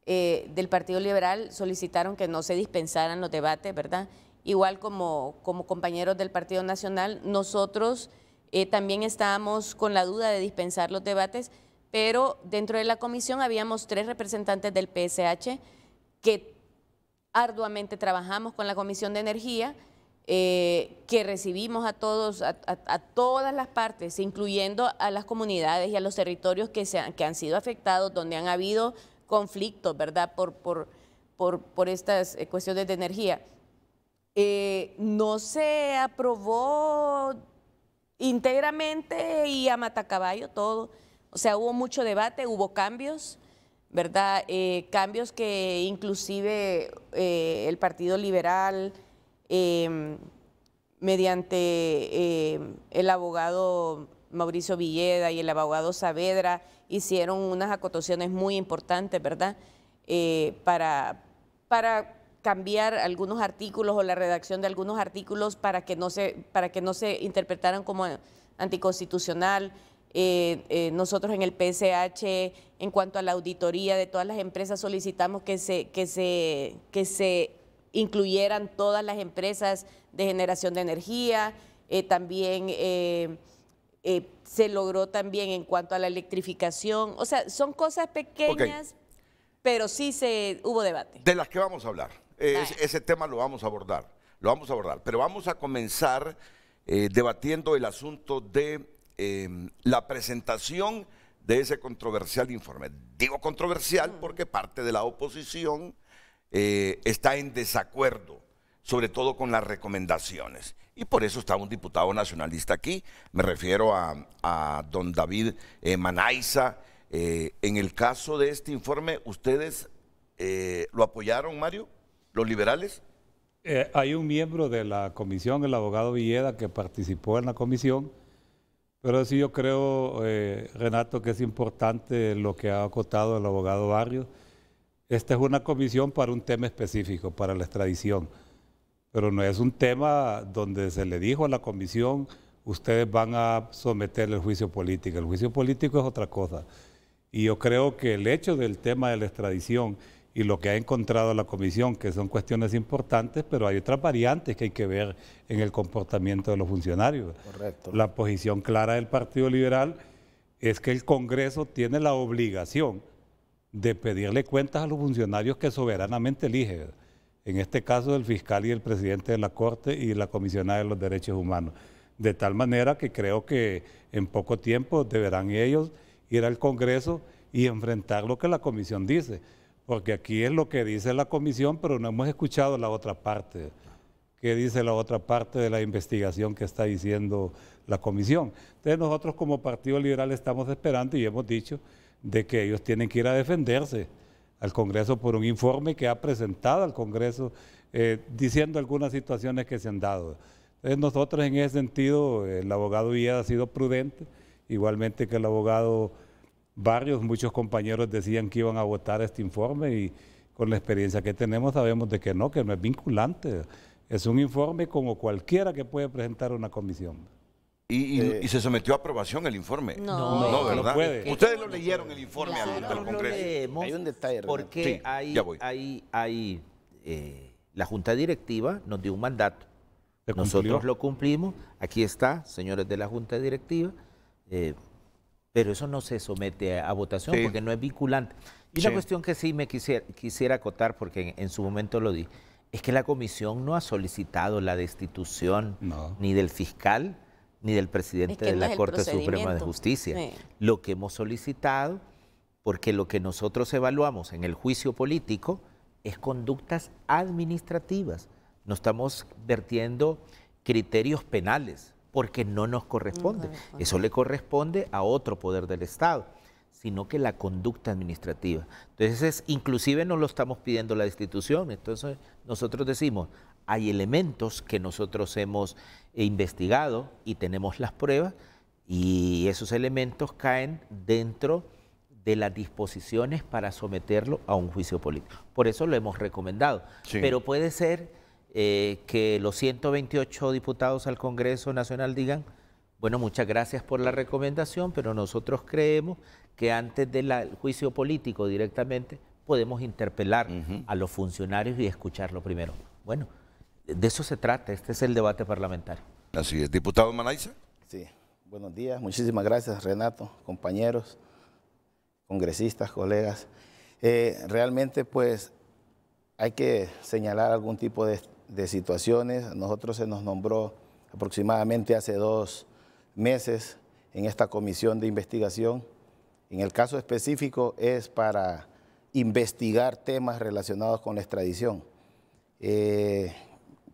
del Partido Liberal solicitaron que no se dispensaran los debates, ¿verdad? Igual como compañeros del Partido Nacional, nosotros también estábamos con la duda de dispensar los debates, pero dentro de la comisión habíamos 3 representantes del PSH que arduamente trabajamos con la Comisión de Energía, que recibimos a todas las partes, incluyendo a las comunidades y a los territorios que han sido afectados, donde han habido conflictos, ¿verdad?, por estas cuestiones de energía. No se aprobó íntegramente y a matacaballo todo. O sea, hubo mucho debate, hubo cambios, ¿verdad? Cambios que inclusive el Partido Liberal, mediante el abogado Mauricio Villeda y el abogado Saavedra, hicieron unas acotaciones muy importantes, ¿verdad? Para cambiar algunos artículos o la redacción de algunos artículos para que no se interpretaran como anticonstitucional. Nosotros en el PSH, en cuanto a la auditoría de todas las empresas, solicitamos que se incluyeran todas las empresas de generación de energía. También se logró también en cuanto a la electrificación. O sea, son cosas pequeñas, pero sí hubo debate. De las que vamos a hablar. Ese tema lo vamos a abordar, pero vamos a comenzar debatiendo el asunto de la presentación de ese controversial informe. Digo controversial porque parte de la oposición está en desacuerdo, sobre todo con las recomendaciones, y por eso está un diputado nacionalista aquí. Me refiero a don David Manaiza. En el caso de este informe, ¿ustedes lo apoyaron, Mario? ¿Los liberales? Hay un miembro de la comisión, el abogado Villeda, que participó en la comisión, pero sí yo creo, Renato, que es importante lo que ha acotado el abogado Barrios. Esta es una comisión para un tema específico, para la extradición, pero no es un tema donde se le dijo a la comisión, ustedes van a someter el juicio político. El juicio político es otra cosa. Y yo creo que el hecho del tema de la extradición y lo que ha encontrado la comisión, que son cuestiones importantes, pero hay otras variantes que hay que ver en el comportamiento de los funcionarios. Correcto. La posición clara del Partido Liberal es que el Congreso tiene la obligación de pedirle cuentas a los funcionarios que soberanamente elige. En este caso, el fiscal y el presidente de la Corte y la comisionada de los derechos humanos. De tal manera que creo que en poco tiempo deberán ellos ir al Congreso y enfrentar lo que la comisión dice. Porque aquí es lo que dice la comisión, pero no hemos escuchado la otra parte. ¿Qué dice la otra parte de la investigación que está diciendo la comisión? Entonces nosotros como Partido Liberal estamos esperando y hemos dicho de que ellos tienen que ir a defenderse al Congreso por un informe que ha presentado al Congreso diciendo algunas situaciones que se han dado. Entonces nosotros en ese sentido, el abogado Villeda ha sido prudente, igualmente que el abogado Barrios, muchos compañeros decían que iban a votar este informe y con la experiencia que tenemos sabemos de que no es vinculante. Es un informe como cualquiera que puede presentar una comisión. ¿Y se sometió a aprobación el informe? No, ¿verdad? no puede. Ustedes lo leyeron el informe al Congreso. Hay un detalle, porque Sí, la Junta Directiva nos dio un mandato. ¿Se cumplió? Nosotros lo cumplimos. Aquí está, señores de la Junta Directiva. Pero eso no se somete a votación porque no es vinculante. Y una cuestión que sí me quisiera acotar, porque en su momento lo di, es que la comisión no ha solicitado la destitución ni del fiscal ni del presidente de la Corte Suprema de Justicia. Sí. Lo que hemos solicitado, porque lo que nosotros evaluamos en el juicio político es conductas administrativas. No estamos vertiendo criterios penales, porque no nos corresponde. Eso le corresponde a otro poder del Estado, sino que la conducta administrativa. Entonces, inclusive no lo estamos pidiendo la destitución. Entonces, nosotros decimos, hay elementos que nosotros hemos investigado y tenemos las pruebas, y esos elementos caen dentro de las disposiciones para someterlo a un juicio político. Por eso lo hemos recomendado. Sí. Pero puede ser que los 128 diputados al Congreso Nacional digan, bueno, muchas gracias por la recomendación, pero nosotros creemos que antes del juicio político directamente podemos interpelar a los funcionarios y escucharlo primero. Bueno, de eso se trata, este es el debate parlamentario. Así es. Diputado Manaiza. Sí, buenos días, muchísimas gracias, Renato, compañeros, congresistas, colegas. Realmente, pues, hay que señalar algún tipo de situaciones. Nosotros se nos nombró aproximadamente hace 2 meses en esta comisión de investigación. En el caso específico es para investigar temas relacionados con la extradición.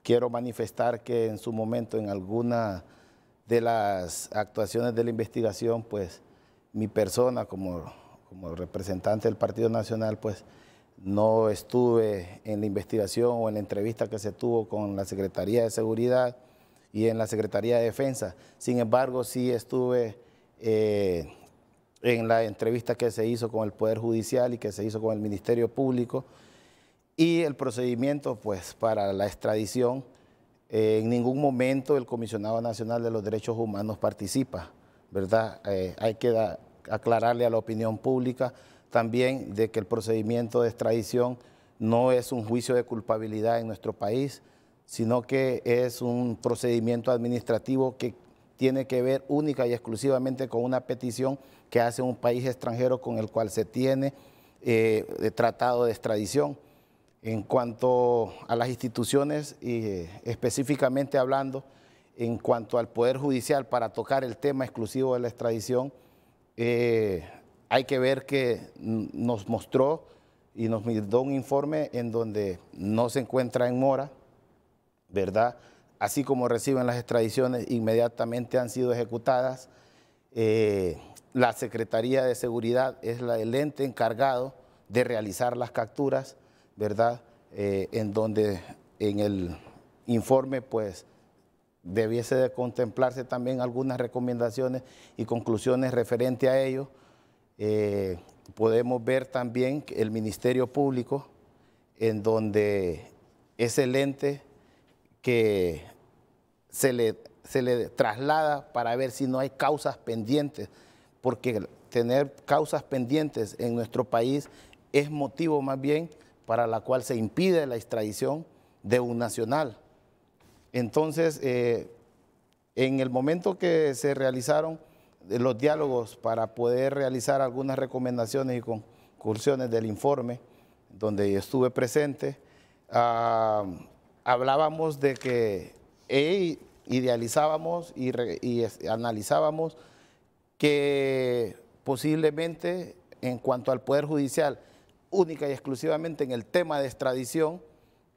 Quiero manifestar que en su momento, en alguna de las actuaciones de la investigación, pues mi persona como representante del Partido Nacional, pues no estuve en la investigación o en la entrevista que se tuvo con la Secretaría de Seguridad y en la Secretaría de Defensa. Sin embargo, sí estuve en la entrevista que se hizo con el Poder Judicial y que se hizo con el Ministerio Público. Y el procedimiento, pues, para la extradición, en ningún momento el Comisionado Nacional de los Derechos Humanos participa, ¿verdad? Hay que aclararle a la opinión pública también de que el procedimiento de extradición no es un juicio de culpabilidad en nuestro país, sino que es un procedimiento administrativo que tiene que ver única y exclusivamente con una petición que hace un país extranjero con el cual se tiene tratado de extradición. En cuanto a las instituciones, y específicamente hablando, en cuanto al Poder Judicial, para tocar el tema exclusivo de la extradición, hay que ver que nos mostró y nos dio un informe en donde no se encuentra en mora, ¿verdad? Así como reciben las extradiciones, inmediatamente han sido ejecutadas. La Secretaría de Seguridad es el ente encargado de realizar las capturas, ¿verdad? En donde en el informe pues debiese de contemplarse también algunas recomendaciones y conclusiones referentes a ello. Podemos ver también que el Ministerio Público, en donde es el ente que se le traslada para ver si no hay causas pendientes, porque tener causas pendientes en nuestro país es motivo más bien para la cual se impide la extradición de un nacional. Entonces, en el momento que se realizaron los diálogos para poder realizar algunas recomendaciones y conclusiones del informe, donde yo estuve presente, hablábamos de que idealizábamos y analizábamos que posiblemente en cuanto al Poder Judicial, única y exclusivamente en el tema de extradición,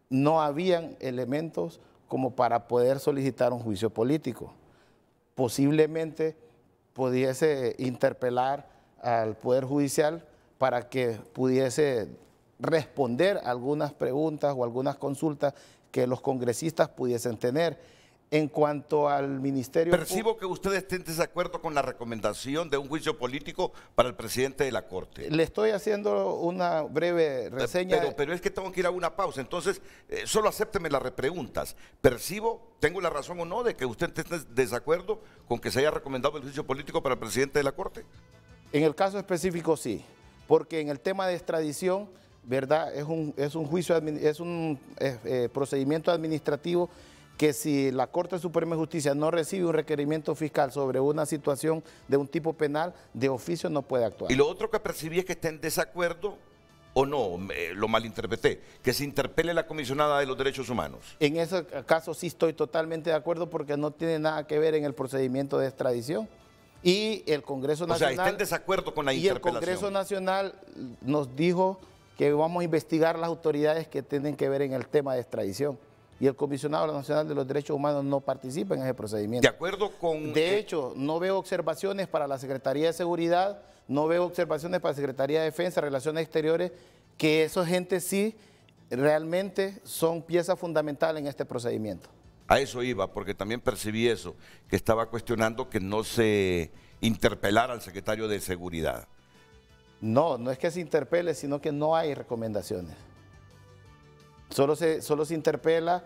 no habían elementos como para poder solicitar un juicio político. Posiblemente pudiese interpelar al Poder Judicial para que pudiese responder algunas preguntas o algunas consultas que los congresistas pudiesen tener. En cuanto al Ministerio... Percibo que usted esté en desacuerdo con la recomendación de un juicio político para el presidente de la Corte. Le estoy haciendo una breve reseña. Pero es que tengo que ir a una pausa, entonces solo acépteme las repreguntas. Percibo, tengo la razón o no, de que usted esté en desacuerdo con que se haya recomendado el juicio político para el presidente de la Corte. En el caso específico sí, porque en el tema de extradición, ¿verdad? Es un juicio, es un procedimiento administrativo que si la Corte Suprema de Justicia no recibe un requerimiento fiscal sobre una situación de un tipo penal, de oficio no puede actuar. Y lo otro que percibí es que está en desacuerdo, o no, lo malinterpreté, que se interpele la comisionada de los derechos humanos. En ese caso sí estoy totalmente de acuerdo porque no tiene nada que ver en el procedimiento de extradición. Y el Congreso Nacional... O sea, está en desacuerdo con la interpelación. Y el Congreso Nacional nos dijo que vamos a investigar las autoridades que tienen que ver en el tema de extradición. Y el Comisionado Nacional de los Derechos Humanos no participa en ese procedimiento. De acuerdo con... De hecho, no veo observaciones para la Secretaría de Seguridad, no veo observaciones para la Secretaría de Defensa, Relaciones Exteriores, que esos gentes sí realmente son pieza fundamental en este procedimiento. A eso iba, porque también percibí eso, que estaba cuestionando que no se interpelara al secretario de Seguridad. No, no es que se interpele, sino que no hay recomendaciones. Solo se interpela,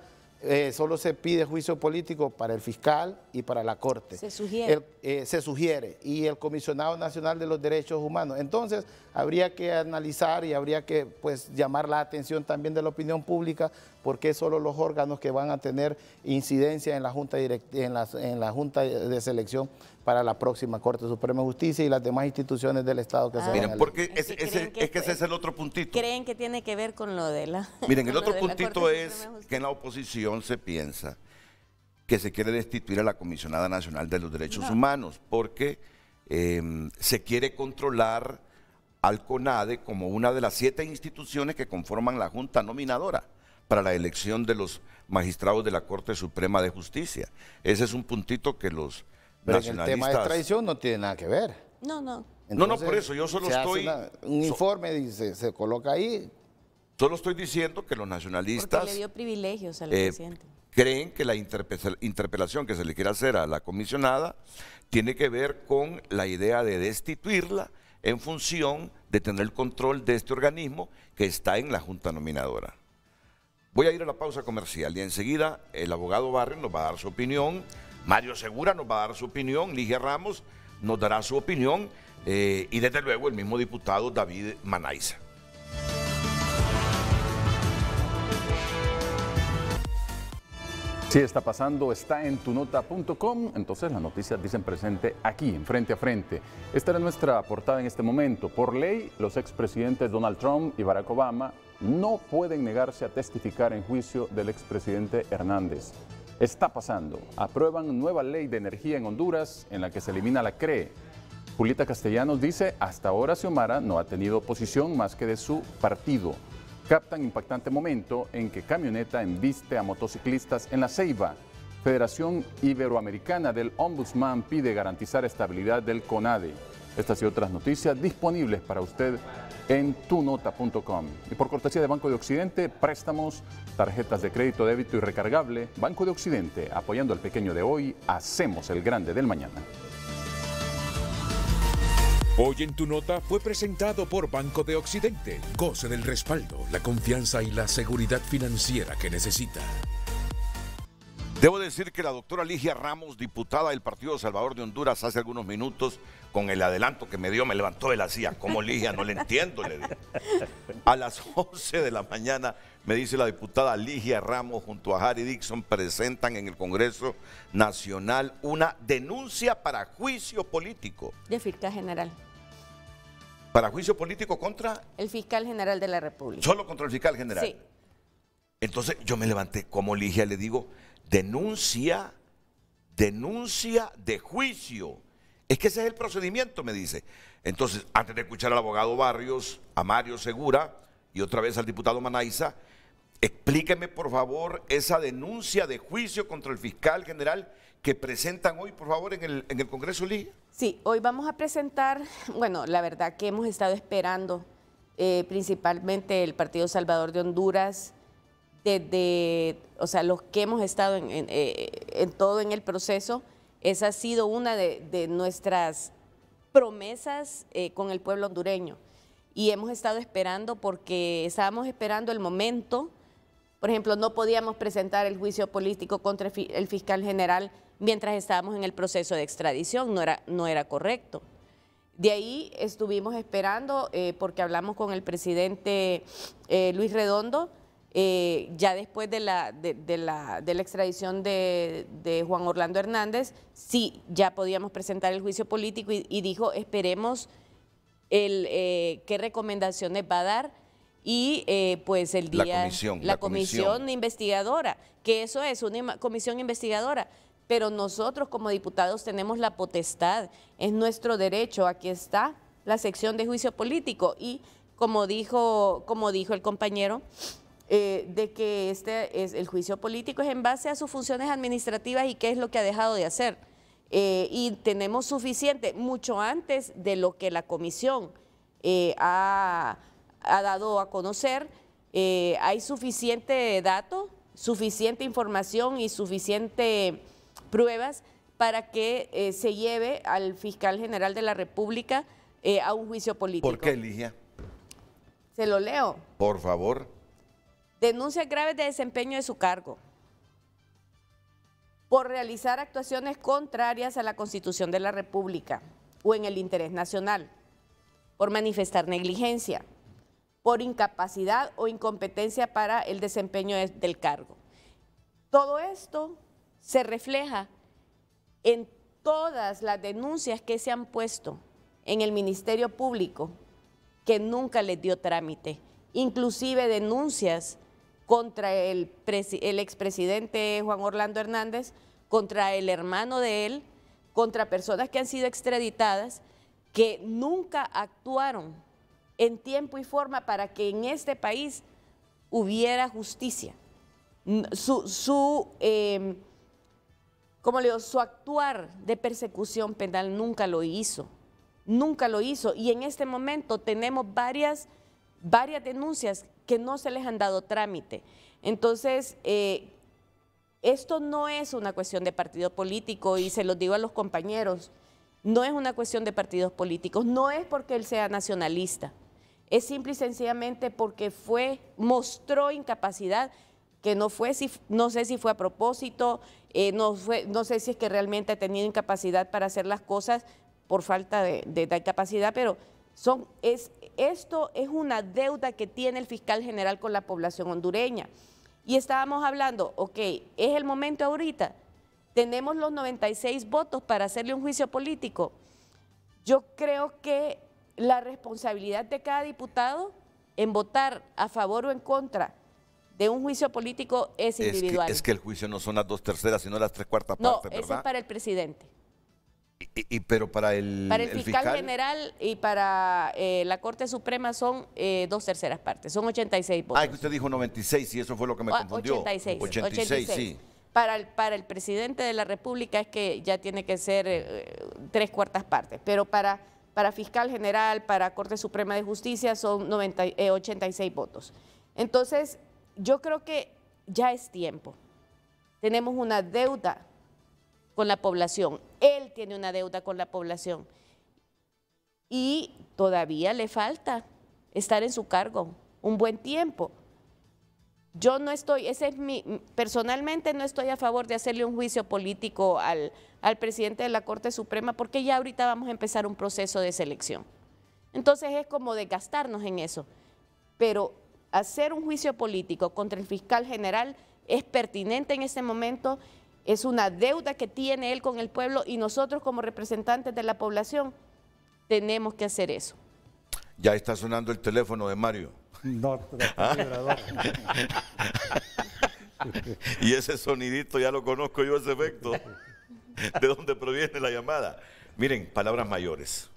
solo se pide juicio político para el fiscal y para la Corte. Se sugiere. Se sugiere. Y el Comisionado Nacional de los Derechos Humanos. Entonces, habría que analizar y habría que pues, llamar la atención también de la opinión pública, porque solo los órganos que van a tener incidencia en la Junta en la Junta de Selección para la próxima Corte Suprema de Justicia y las demás instituciones del Estado que se van a Miren, porque es que ese es el otro puntito. ¿Creen que tiene que ver con lo de la... Miren, el otro puntito es que en la oposición se piensa que se quiere destituir a la Comisionada Nacional de los Derechos Humanos porque se quiere controlar al CONADE como una de las 7 instituciones que conforman la Junta Nominadora para la elección de los magistrados de la Corte Suprema de Justicia. Ese es un puntito que los nacionalistas... El tema de extradición no tiene nada que ver. No. Entonces, no, por eso yo solo estoy... un informe y se coloca ahí. Solo estoy diciendo que los nacionalistas... Porque le dio privilegios al presidente. Creen que la interpelación que se le quiere hacer a la comisionada tiene que ver con la idea de destituirla en función de tener el control de este organismo que está en la Junta Nominadora. Voy a ir a la pausa comercial y enseguida el abogado Barrio nos va a dar su opinión, Mario Segura nos va a dar su opinión, Ligia Ramos nos dará su opinión y desde luego el mismo diputado David Manaiza. Si está pasando, está en tunota.com, entonces las noticias dicen presente aquí, en Frente a Frente. Esta es nuestra portada en este momento. Por ley, los expresidentes Donald Trump y Barack Obama no pueden negarse a testificar en juicio del expresidente Hernández. Está pasando. Aprueban nueva ley de energía en Honduras en la que se elimina la CRE. Julieta Castellanos dice, hasta ahora Xiomara no ha tenido oposición más que de su partido. Captan impactante momento en que camioneta embiste a motociclistas en La Ceiba. Federación Iberoamericana del Ombudsman pide garantizar estabilidad del CONADE. Estas y otras noticias disponibles para usted en tunota.com. Y por cortesía de Banco de Occidente, préstamos, tarjetas de crédito, débito y recargable. Banco de Occidente, apoyando al pequeño de hoy, hacemos el grande del mañana. Hoy en Tu Nota fue presentado por Banco de Occidente. Goce del respaldo, la confianza y la seguridad financiera que necesita. Debo decir que la doctora Ligia Ramos, diputada del Partido Salvador de Honduras, hace algunos minutos, con el adelanto que me dio, me levantó de la silla. ¿Cómo, Ligia? No le entiendo, le dije. A las 11 de la mañana, me dice la diputada Ligia Ramos, junto a Harry Dixon, presentan en el Congreso Nacional una denuncia para juicio político. De fiscal general. ¿Para juicio político contra? El fiscal general de la República. ¿Solo contra el fiscal general? Sí. Entonces yo me levanté, como Ligia, le digo, denuncia de juicio. Es que ese es el procedimiento, me dice. Entonces, antes de escuchar al abogado Barrios, a Mario Segura y otra vez al diputado Manaiza, explíqueme por favor esa denuncia de juicio contra el fiscal general que presentan hoy, por favor, en el Congreso, Ligia. Sí, hoy vamos a presentar, bueno, la verdad que hemos estado esperando, principalmente el Partido Salvador de Honduras, o sea, los que hemos estado en todo en el proceso, esa ha sido una de nuestras promesas con el pueblo hondureño. Y hemos estado esperando porque estábamos esperando el momento. Por ejemplo, no podíamos presentar el juicio político contra el fiscal general mientras estábamos en el proceso de extradición, no era correcto. De ahí estuvimos esperando porque hablamos con el presidente Luis Redondo, ya después de la extradición de Juan Orlando Hernández, sí, ya podíamos presentar el juicio político y dijo, esperemos qué recomendaciones va a dar y pues el día... La comisión investigadora, que eso es una comisión investigadora, pero nosotros como diputados tenemos la potestad, es nuestro derecho, aquí está la sección de juicio político y como dijo el compañero, de que el juicio político es en base a sus funciones administrativas y qué es lo que ha dejado de hacer. Y tenemos suficiente, mucho antes de lo que la comisión ha dado a conocer, hay suficiente dato, suficiente información y suficiente pruebas para que se lleve al fiscal general de la República a un juicio político. ¿Por qué, Ligia? Se lo leo. Por favor. Denuncias graves de desempeño de su cargo por realizar actuaciones contrarias a la Constitución de la República o en el interés nacional, por manifestar negligencia, por incapacidad o incompetencia para el desempeño del cargo. Todo esto se refleja en todas las denuncias que se han puesto en el Ministerio Público que nunca les dio trámite, inclusive denuncias contra el expresidente Juan Orlando Hernández, contra el hermano de él, contra personas que han sido extraditadas, que nunca actuaron en tiempo y forma para que en este país hubiera justicia. Su actuar de persecución penal nunca lo hizo, y en este momento tenemos varias denuncias que no se les han dado trámite. Entonces, esto no es una cuestión de partido político y se los digo a los compañeros, no es una cuestión de partidos políticos, no es porque él sea nacionalista, es simple y sencillamente porque mostró incapacidad, que no sé si fue a propósito, no sé si es que realmente ha tenido incapacidad para hacer las cosas por falta de capacidad, pero esto es una deuda que tiene el fiscal general con la población hondureña. Y estábamos hablando, ok, es el momento ahorita, tenemos los 96 votos para hacerle un juicio político. Yo creo que la responsabilidad de cada diputado en votar a favor o en contra de un juicio político es individual. Es que el juicio no son las 2/3, sino las 3/4 partes, no, ¿verdad? eso es para el presidente. Pero para el fiscal general y para la Corte Suprema son 2/3 partes, son 86 votos. Que usted dijo 96 y eso fue lo que me confundió. 86, sí. Para el presidente de la República es que ya tiene que ser 3/4 partes, pero para para fiscal general, para Corte Suprema de Justicia son 86 votos. Entonces, yo creo que ya es tiempo. Tenemos una deuda con la población. Él tiene una deuda con la población. Y todavía le falta estar en su cargo un buen tiempo. Yo no estoy, personalmente no estoy a favor de hacerle un juicio político al presidente de la Corte Suprema, porque ya ahorita vamos a empezar un proceso de selección. Entonces es como desgastarnos en eso. Pero hacer un juicio político contra el fiscal general es pertinente en este momento, es una deuda que tiene él con el pueblo y nosotros como representantes de la población tenemos que hacer eso. Ya está sonando el teléfono de Mario. No, y ese sonidito ya lo conozco yo, ese efecto. ¿De dónde proviene la llamada? Miren, palabras mayores.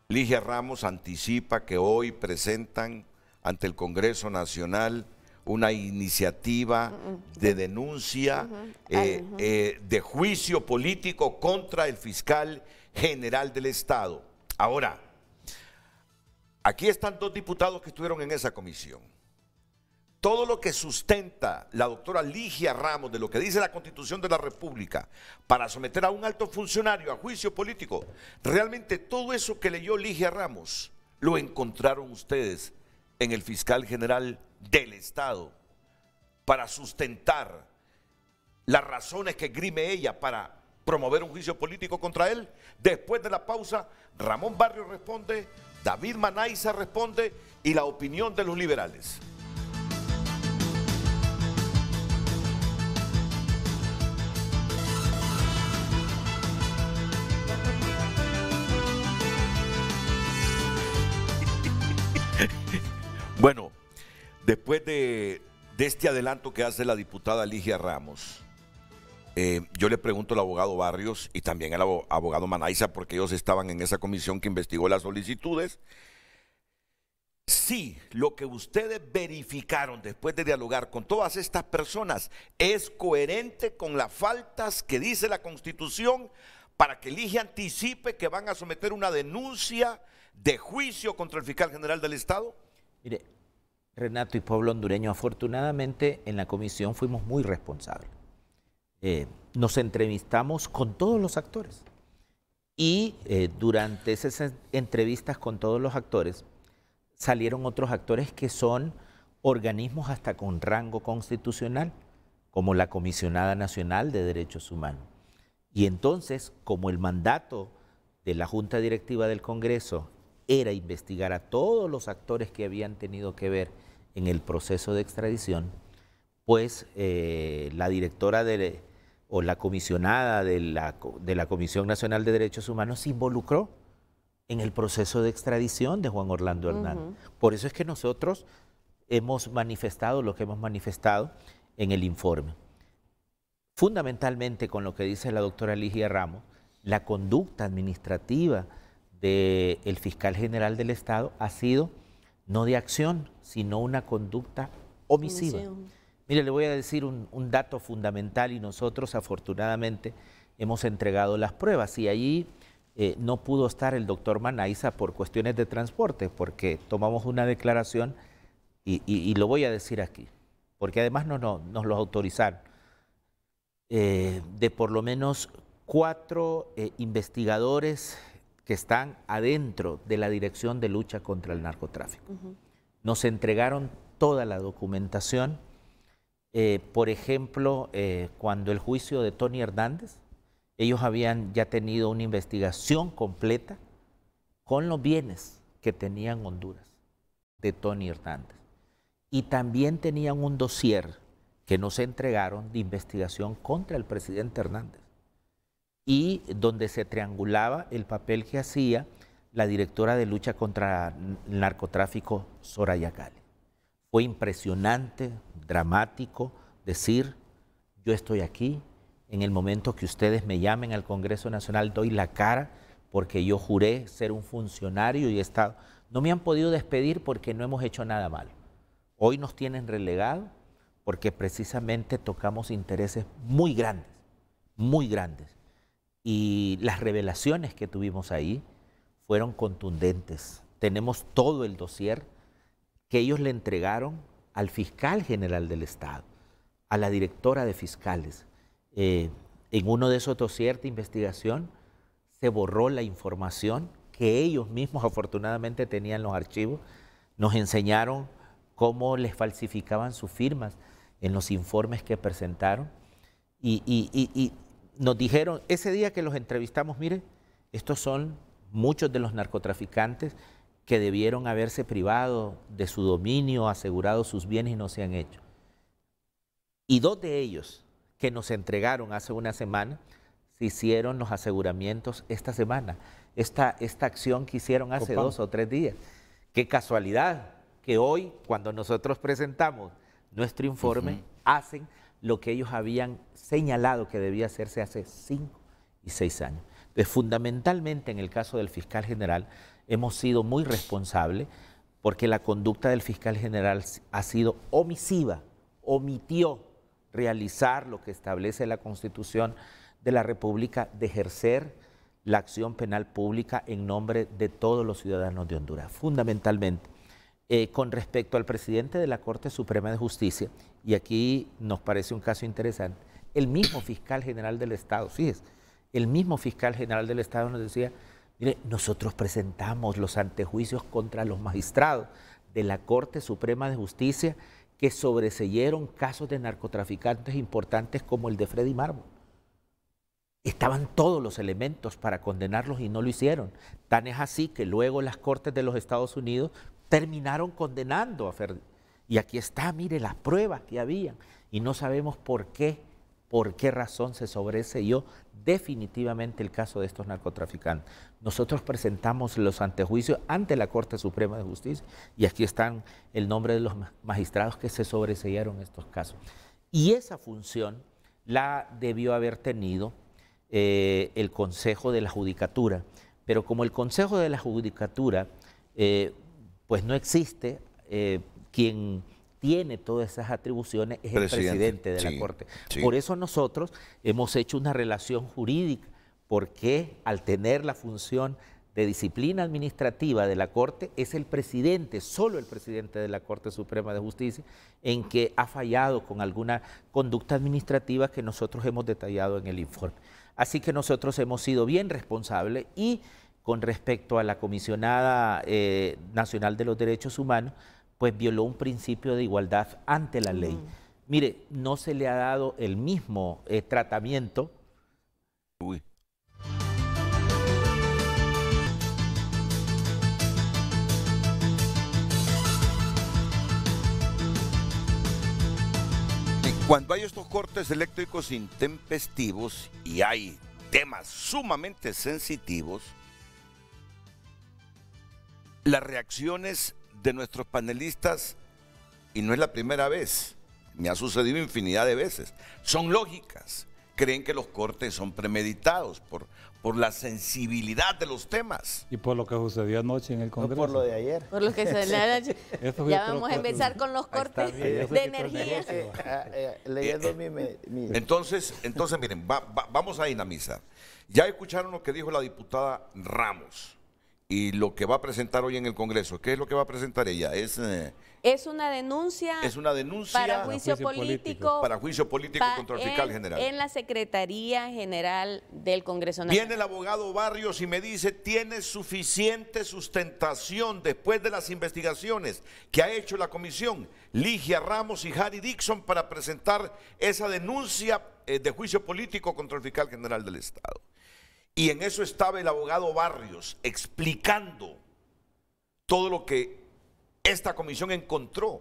Ligia Ramos anticipa que hoy presentan ante el Congreso Nacional una iniciativa de denuncia, de juicio político contra el fiscal general del Estado. Ahora, aquí están dos diputados que estuvieron en esa comisión. Todo lo que sustenta la doctora Ligia Ramos de lo que dice la Constitución de la República para someter a un alto funcionario a juicio político, realmente todo eso que leyó Ligia Ramos lo encontraron ustedes en el fiscal general del Estado para sustentar las razones que grime ella para promover un juicio político contra él. Después de la pausa, Ramón Barrios responde, David Manaiza responde y la opinión de los liberales. Bueno, después de este adelanto que hace la diputada Ligia Ramos, yo le pregunto al abogado Barrios y también al abogado Manaiza, porque ellos estaban en esa comisión que investigó las solicitudes, si lo que ustedes verificaron después de dialogar con todas estas personas es coherente con las faltas que dice la Constitución para que Ligia anticipe que van a someter una denuncia de juicio contra el fiscal general del Estado. Mire, Renato y pueblo hondureño, afortunadamente en la comisión fuimos muy responsables. Nos entrevistamos con todos los actores y durante esas entrevistas con todos los actores salieron otros actores que son organismos hasta con rango constitucional, como la Comisionada Nacional de Derechos Humanos. Y entonces, como el mandato de la Junta Directiva del Congreso era investigar a todos los actores que habían tenido que ver en el proceso de extradición, pues la directora o la comisionada de la Comisión Nacional de Derechos Humanos se involucró en el proceso de extradición de Juan Orlando Hernández. Por eso es que nosotros hemos manifestado lo que hemos manifestado en el informe. Fundamentalmente con lo que dice la doctora Ligia Ramos, la conducta administrativa del fiscal general del Estado ha sido no de acción, sino una conducta omisiva. Mire, le voy a decir un dato fundamental y nosotros afortunadamente hemos entregado las pruebas y allí no pudo estar el doctor Manaiza por cuestiones de transporte, porque tomamos una declaración y lo voy a decir aquí, porque además nos lo autorizaron, de por lo menos 4 investigadores que están adentro de la Dirección de Lucha contra el Narcotráfico. Nos entregaron toda la documentación. Por ejemplo, cuando el juicio de Tony Hernández, ellos habían ya tenido una investigación completa con los bienes que tenían Honduras de Tony Hernández. Y también tenían un dossier que nos entregaron de investigación contra el presidente Hernández y donde se triangulaba el papel que hacía la directora de lucha contra el narcotráfico, Soraya Gali. Fue impresionante, dramático decir, yo estoy aquí, en el momento que ustedes me llamen al Congreso Nacional doy la cara porque yo juré ser un funcionario y he estado... No me han podido despedir porque no hemos hecho nada malo. Hoy nos tienen relegado porque precisamente tocamos intereses muy grandes, muy grandes. Y las revelaciones que tuvimos ahí fueron contundentes. Tenemos todo el dossier que ellos le entregaron al fiscal general del Estado, a la directora de fiscales. En uno de esos dossiers de investigación se borró la información que ellos mismos afortunadamente tenían en los archivos. Nos enseñaron cómo les falsificaban sus firmas en los informes que presentaron y nos dijeron, ese día que los entrevistamos, mire, estos son muchos de los narcotraficantes que debieron haberse privado de su dominio, asegurado sus bienes y no se han hecho. Y 2 de ellos que nos entregaron hace una semana, se hicieron los aseguramientos esta semana. Esta acción que hicieron hace 2 o 3 días. Qué casualidad que hoy, cuando nosotros presentamos nuestro informe, hacen lo que ellos habían señalado que debía hacerse hace 5 y 6 años. Entonces, fundamentalmente en el caso del fiscal general, hemos sido muy responsables porque la conducta del fiscal general ha sido omisiva, omitió realizar lo que establece la Constitución de la República de ejercer la acción penal pública en nombre de todos los ciudadanos de Honduras. Fundamentalmente, con respecto al presidente de la Corte Suprema de Justicia, y aquí nos parece un caso interesante, el mismo fiscal general del Estado, fíjese, el mismo fiscal general del Estado nos decía, mire, nosotros presentamos los antejuicios contra los magistrados de la Corte Suprema de Justicia que sobreseyeron casos de narcotraficantes importantes como el de Freddy Mármol. Estaban todos los elementos para condenarlos y no lo hicieron. Tan es así que luego las Cortes de los Estados Unidos terminaron condenando a Freddy. Y aquí está, mire, las pruebas que habían. Y no sabemos por qué razón se sobreseyó definitivamente el caso de estos narcotraficantes. Nosotros presentamos los antejuicios ante la Corte Suprema de Justicia y aquí están el nombre de los magistrados que se sobreseyeron estos casos. Y esa función la debió haber tenido el Consejo de la Judicatura, pero como el Consejo de la Judicatura pues no existe, quien tiene todas esas atribuciones es el presidente de la Corte. Sí. Por eso nosotros hemos hecho una relación jurídica, porque al tener la función de disciplina administrativa de la Corte, es el presidente, solo el presidente de la Corte Suprema de Justicia, en que ha fallado con alguna conducta administrativa que nosotros hemos detallado en el informe. Así que nosotros hemos sido bien responsables y con respecto a la Comisionada Nacional de los Derechos Humanos, pues violó un principio de igualdad ante la ley. Mire, no se le ha dado el mismo tratamiento. Uy. Cuando hay estos cortes eléctricos intempestivos y hay temas sumamente sensitivos, las reacciones de nuestros panelistas, y no es la primera vez, me ha sucedido infinidad de veces, son lógicas. Creen que los cortes son premeditados por la sensibilidad de los temas. Y por lo que sucedió anoche en el Congreso. No por lo de ayer. Por lo que sucedió anoche. Ya vamos a empezar con los cortes de energía. Leyendo Entonces, miren, vamos a dinamizar. Ya escucharon lo que dijo la diputada Ramos y lo que va a presentar hoy en el Congreso. ¿Qué es lo que va a presentar ella? Es una denuncia. Es una denuncia para juicio político. Para juicio político contra el fiscal general. En la Secretaría General del Congreso Nacional. Viene el abogado Barrios y me dice, tiene suficiente sustentación después de las investigaciones que ha hecho la comisión Ligia Ramos y Harry Dixon para presentar esa denuncia de juicio político contra el fiscal general del Estado. Y en eso estaba el abogado Barrios explicando todo lo que esta comisión encontró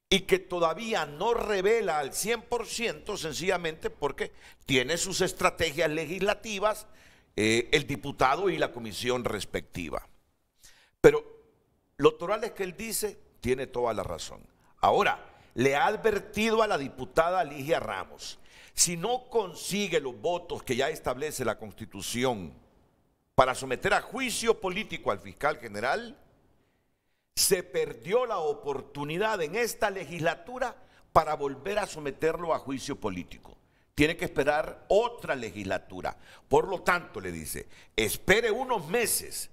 y que todavía no revela al 100% sencillamente porque tiene sus estrategias legislativas el diputado y la comisión respectiva. Pero lo toral es que él dice, tiene toda la razón. Ahora, le ha advertido a la diputada Ligia Ramos, si no consigue los votos que ya establece la Constitución para someter a juicio político al fiscal general, se perdió la oportunidad en esta legislatura para volver a someterlo a juicio político. tiene que esperar otra legislatura. Por lo tanto, le dice, espere unos meses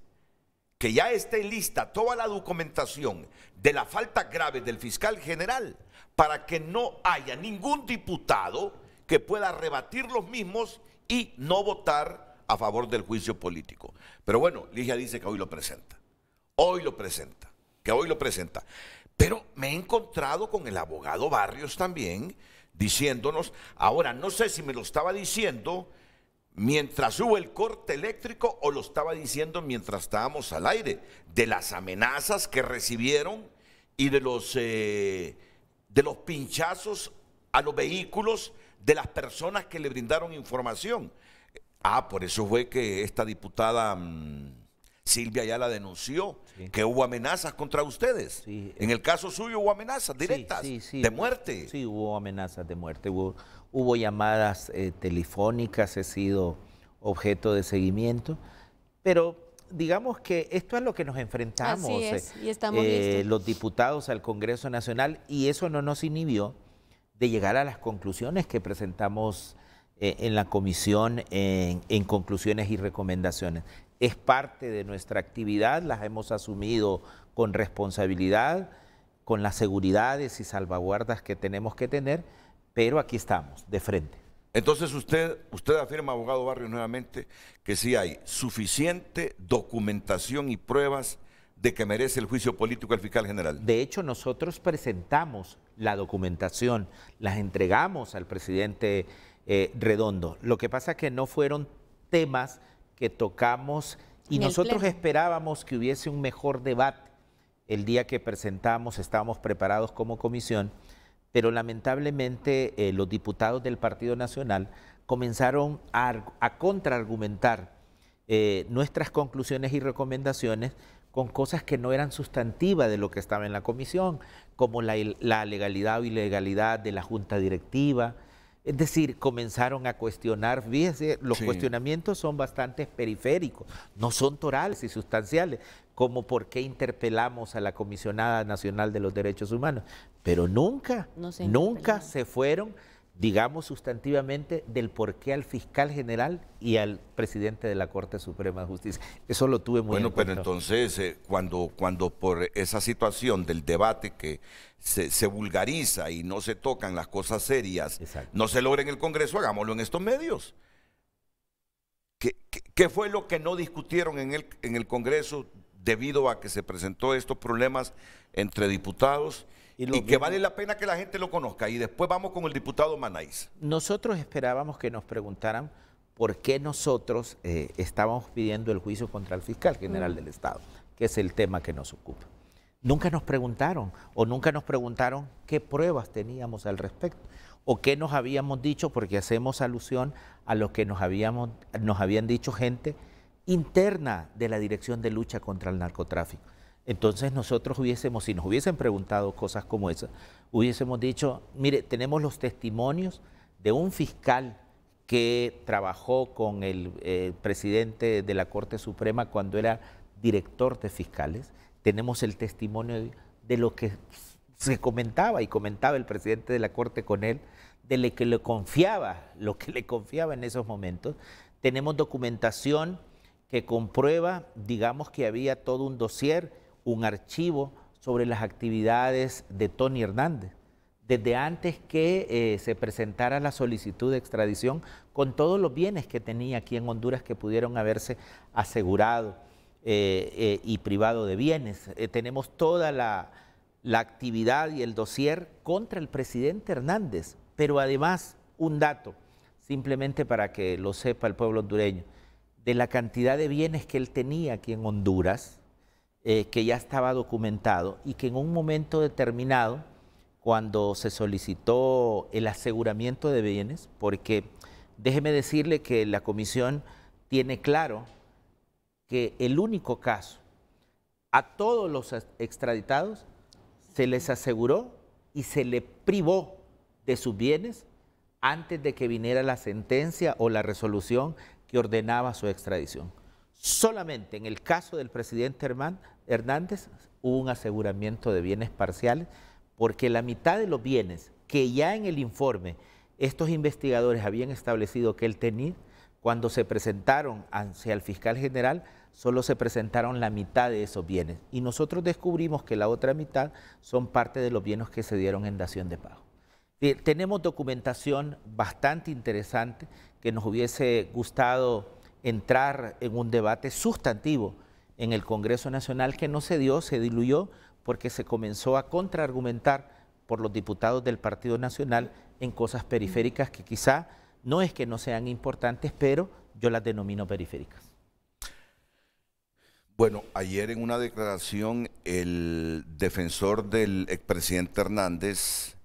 que ya esté lista toda la documentación de las faltas graves del fiscal general para que no haya ningún diputado que pueda rebatir los mismos y no votar a favor del juicio político. Pero bueno, Ligia dice que hoy lo presenta. Hoy lo presenta. Que hoy lo presenta. Pero me he encontrado con el abogado Barrios también diciéndonos, ahora no sé si me lo estaba diciendo mientras hubo el corte eléctrico o lo estaba diciendo mientras estábamos al aire, de las amenazas que recibieron y de los pinchazos a los vehículos de las personas que le brindaron información. Por eso fue que esta diputada Silvia ya la denunció, que hubo amenazas contra ustedes. Sí, en el caso suyo hubo amenazas directas de muerte. Sí, hubo amenazas de muerte, hubo llamadas telefónicas, he sido objeto de seguimiento, pero digamos que esto es lo que nos enfrentamos y estamos listos. Los diputados al Congreso Nacional, y eso no nos inhibió de llegar a las conclusiones que presentamos en la comisión en conclusiones y recomendaciones. Es parte de nuestra actividad, las hemos asumido con responsabilidad, con las seguridades y salvaguardas que tenemos que tener, pero aquí estamos, de frente. Entonces usted afirma, abogado Barrios, nuevamente, que sí hay suficiente documentación y pruebas de que merece el juicio político al fiscal general. De hecho, nosotros presentamos la documentación, las entregamos al presidente Redondo. Lo que pasa es que no fueron temas que tocamos y nosotros esperábamos que hubiese un mejor debate. El día que presentamos estábamos preparados como comisión, pero lamentablemente los diputados del Partido Nacional comenzaron a contraargumentar nuestras conclusiones y recomendaciones con cosas que no eran sustantivas de lo que estaba en la comisión, como la legalidad o ilegalidad de la junta directiva. Es decir, comenzaron a cuestionar, fíjese, los cuestionamientos son bastante periféricos, no son torales y sustanciales, como por qué interpelamos a la Comisionada Nacional de los Derechos Humanos, pero nunca se fueron, digamos, sustantivamente del por qué al fiscal general y al presidente de la Corte Suprema de Justicia. Eso lo tuve muy en cuenta. Pero entonces, cuando por esa situación del debate que se vulgariza y no se tocan las cosas serias, no se logra en el Congreso, hagámoslo en estos medios. ¿Qué fue lo que no discutieron en el Congreso debido a que se presentó estos problemas entre diputados? Y que vale la pena que la gente lo conozca. Y después vamos con el diputado Manáis. Nosotros esperábamos que nos preguntaran por qué nosotros estábamos pidiendo el juicio contra el fiscal general del Estado, que es el tema que nos ocupa. Nunca nos preguntaron, o nunca nos preguntaron qué pruebas teníamos al respecto, o qué nos habíamos dicho, porque hacemos alusión a lo que nos habían dicho gente interna de la Dirección de Lucha contra el Narcotráfico. Entonces nosotros si nos hubiesen preguntado cosas como esas, hubiésemos dicho, mire, tenemos los testimonios de un fiscal que trabajó con el presidente de la Corte Suprema cuando era director de fiscales, tenemos el testimonio de lo que se comentaba y comentaba el presidente de la Corte con él, de lo que le confiaba en esos momentos, tenemos documentación que comprueba, digamos, que había todo un dossier, un archivo sobre las actividades de Tony Hernández, desde antes que se presentara la solicitud de extradición, con todos los bienes que tenía aquí en Honduras que pudieron haberse asegurado y privado de bienes. Tenemos toda la actividad y el dossier contra el presidente Hernández, pero además, un dato, simplemente para que lo sepa el pueblo hondureño, de la cantidad de bienes que él tenía aquí en Honduras, que ya estaba documentado y que en un momento determinado, cuando se solicitó el aseguramiento de bienes, porque déjeme decirle que la comisión tiene claro que el único caso, a todos los extraditados se les aseguró y se le privó de sus bienes antes de que viniera la sentencia o la resolución que ordenaba su extradición. Solamente en el caso del presidente Hernández hubo un aseguramiento de bienes parciales, porque la mitad de los bienes que ya en el informe estos investigadores habían establecido que él tenía, cuando se presentaron hacia el fiscal general, solo se presentaron la mitad de esos bienes. Y nosotros descubrimos que la otra mitad son parte de los bienes que se dieron en dación de pago. Tenemos documentación bastante interesante que nos hubiese gustado entrar en un debate sustantivo en el Congreso Nacional, que no se dio, se diluyó, porque se comenzó a contraargumentar por los diputados del Partido Nacional en cosas periféricas que quizá no es que no sean importantes, pero yo las denomino periféricas. Bueno, ayer en una declaración el defensor del expresidente Hernández,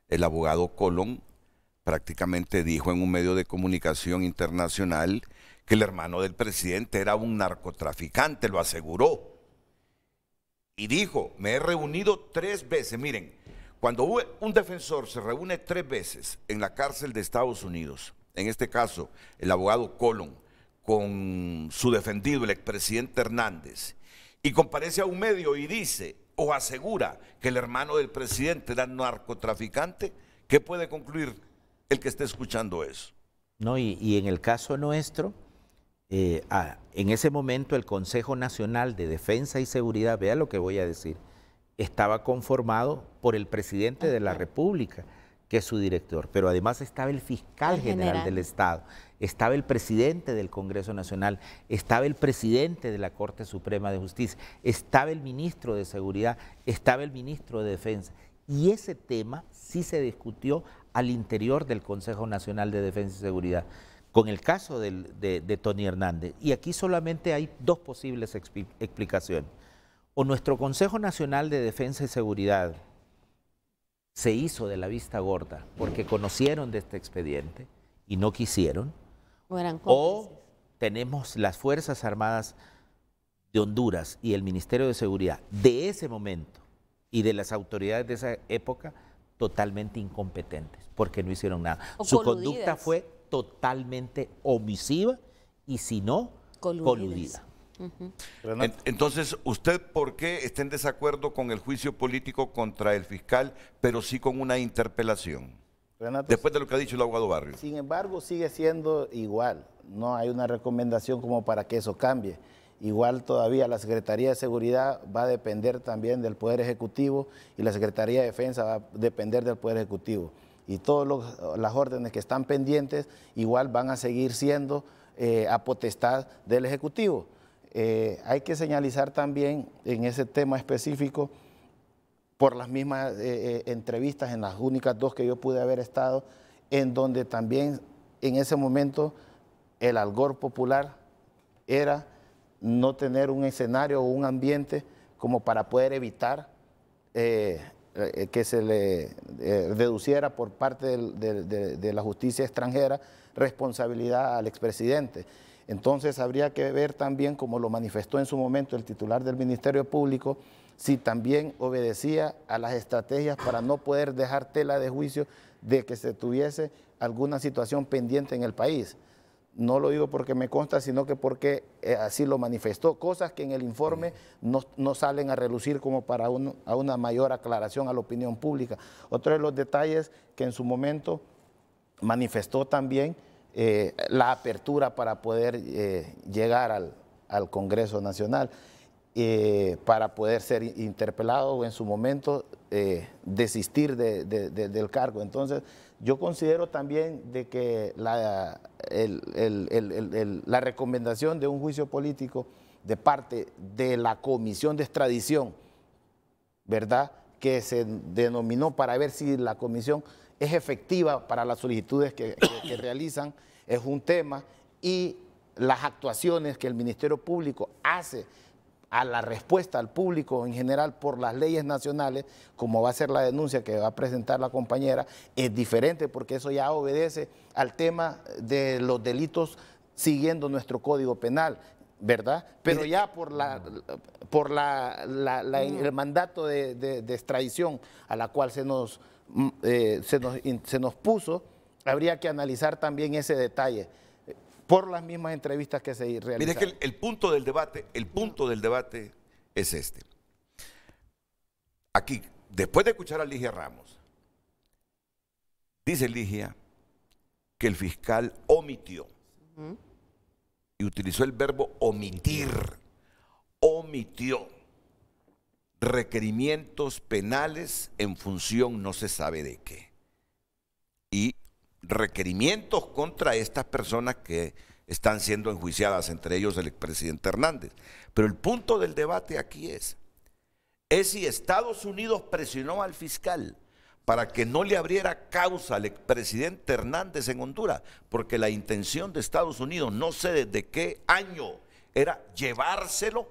el abogado Colón, prácticamente dijo en un medio de comunicación internacional que el hermano del presidente era un narcotraficante, lo aseguró. Y dijo, me he reunido 3 veces. Miren, cuando un defensor se reúne 3 veces en la cárcel de Estados Unidos, en este caso el abogado Colón, con su defendido, el expresidente Hernández, y comparece a un medio y dice o asegura que el hermano del presidente era narcotraficante, ¿qué puede concluir el que esté escuchando eso? No, y en el caso nuestro, en ese momento el Consejo Nacional de Defensa y Seguridad, vea lo que voy a decir, estaba conformado por el presidente de la República, que es su director, pero además estaba el fiscal general del Estado, estaba el presidente del Congreso Nacional, estaba el presidente de la Corte Suprema de Justicia, estaba el ministro de Seguridad, estaba el ministro de Defensa, y ese tema sí se discutió al interior del Consejo Nacional de Defensa y Seguridad, con el caso de Tony Hernández. Y aquí solamente hay 2 posibles explicaciones. O nuestro Consejo Nacional de Defensa y Seguridad se hizo de la vista gorda porque conocieron de este expediente y no quisieron, o tenemos las Fuerzas Armadas de Honduras y el Ministerio de Seguridad de ese momento y de las autoridades de esa época totalmente incompetentes porque no hicieron nada. Su conducta fue totalmente omisiva y si no, coludida. Entonces, ¿usted por qué está en desacuerdo con el juicio político contra el fiscal, pero sí con una interpelación? Renato, después de lo que ha dicho el abogado Barrio. Sin embargo, sigue siendo igual. No hay una recomendación como para que eso cambie. Igual todavía la Secretaría de Seguridad va a depender también del Poder Ejecutivo y la Secretaría de Defensa va a depender del Poder Ejecutivo. Y todas las órdenes que están pendientes igual van a seguir siendo a potestad del Ejecutivo. Hay que señalizar también en ese tema específico, por las mismas entrevistas, en las únicas 2 que yo pude haber estado, en donde también en ese momento el algor popular era no tener un escenario o un ambiente como para poder evitar que se le deduciera por parte de la justicia extranjera responsabilidad al expresidente. Entonces habría que ver también, como lo manifestó en su momento el titular del Ministerio Público, si también obedecía a las estrategias para no poder dejar tela de juicio de que se tuviese alguna situación pendiente en el país. No lo digo porque me consta, sino que porque así lo manifestó. Cosas que en el informe no salen a relucir como para a una mayor aclaración a la opinión pública. Otro de los detalles que en su momento manifestó también la apertura para poder llegar al Congreso Nacional, para poder ser interpelado o en su momento desistir del cargo. Entonces, yo considero también de que la recomendación de un juicio político de parte de la Comisión de Extradición, ¿verdad?, que se denominó para ver si la comisión es efectiva para las solicitudes que realizan, es un tema, y las actuaciones que el Ministerio Público hace a la respuesta al público en general por las leyes nacionales, como va a ser la denuncia que va a presentar la compañera, es diferente porque eso ya obedece al tema de los delitos siguiendo nuestro Código Penal, ¿verdad? Pero ya por el mandato de extradición a la cual se nos puso, habría que analizar también ese detalle por las mismas entrevistas que se realizaron. Mire que el punto del debate es este. Aquí, después de escuchar a Ligia Ramos, dice Ligia que el fiscal omitió. Y utilizó el verbo omitir. Omitió requerimientos penales en función no se sabe de qué. Y requerimientos contra estas personas que están siendo enjuiciadas, entre ellos el expresidente Hernández. Pero el punto del debate aquí es si Estados Unidos presionó al fiscal para que no le abriera causa al expresidente Hernández en Honduras, porque la intención de Estados Unidos, no sé desde qué año, era llevárselo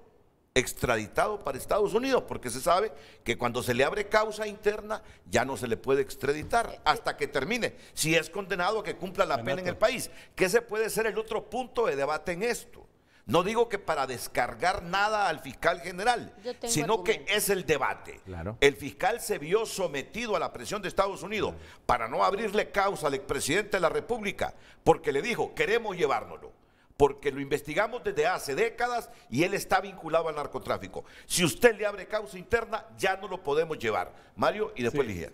extraditado para Estados Unidos, porque se sabe que cuando se le abre causa interna ya no se le puede extraditar hasta que termine, si es condenado a que cumpla la pena en el país, que ese puede ser el otro punto de debate en esto. No digo que para descargar nada al fiscal general, sino que es el debate. Claro. El fiscal se vio sometido a la presión de Estados Unidos para no abrirle causa al expresidente de la República, porque le dijo, queremos llevárnoslo, porque lo investigamos desde hace décadas y él está vinculado al narcotráfico. Si usted le abre causa interna, ya no lo podemos llevar. Mario, y después Ligia.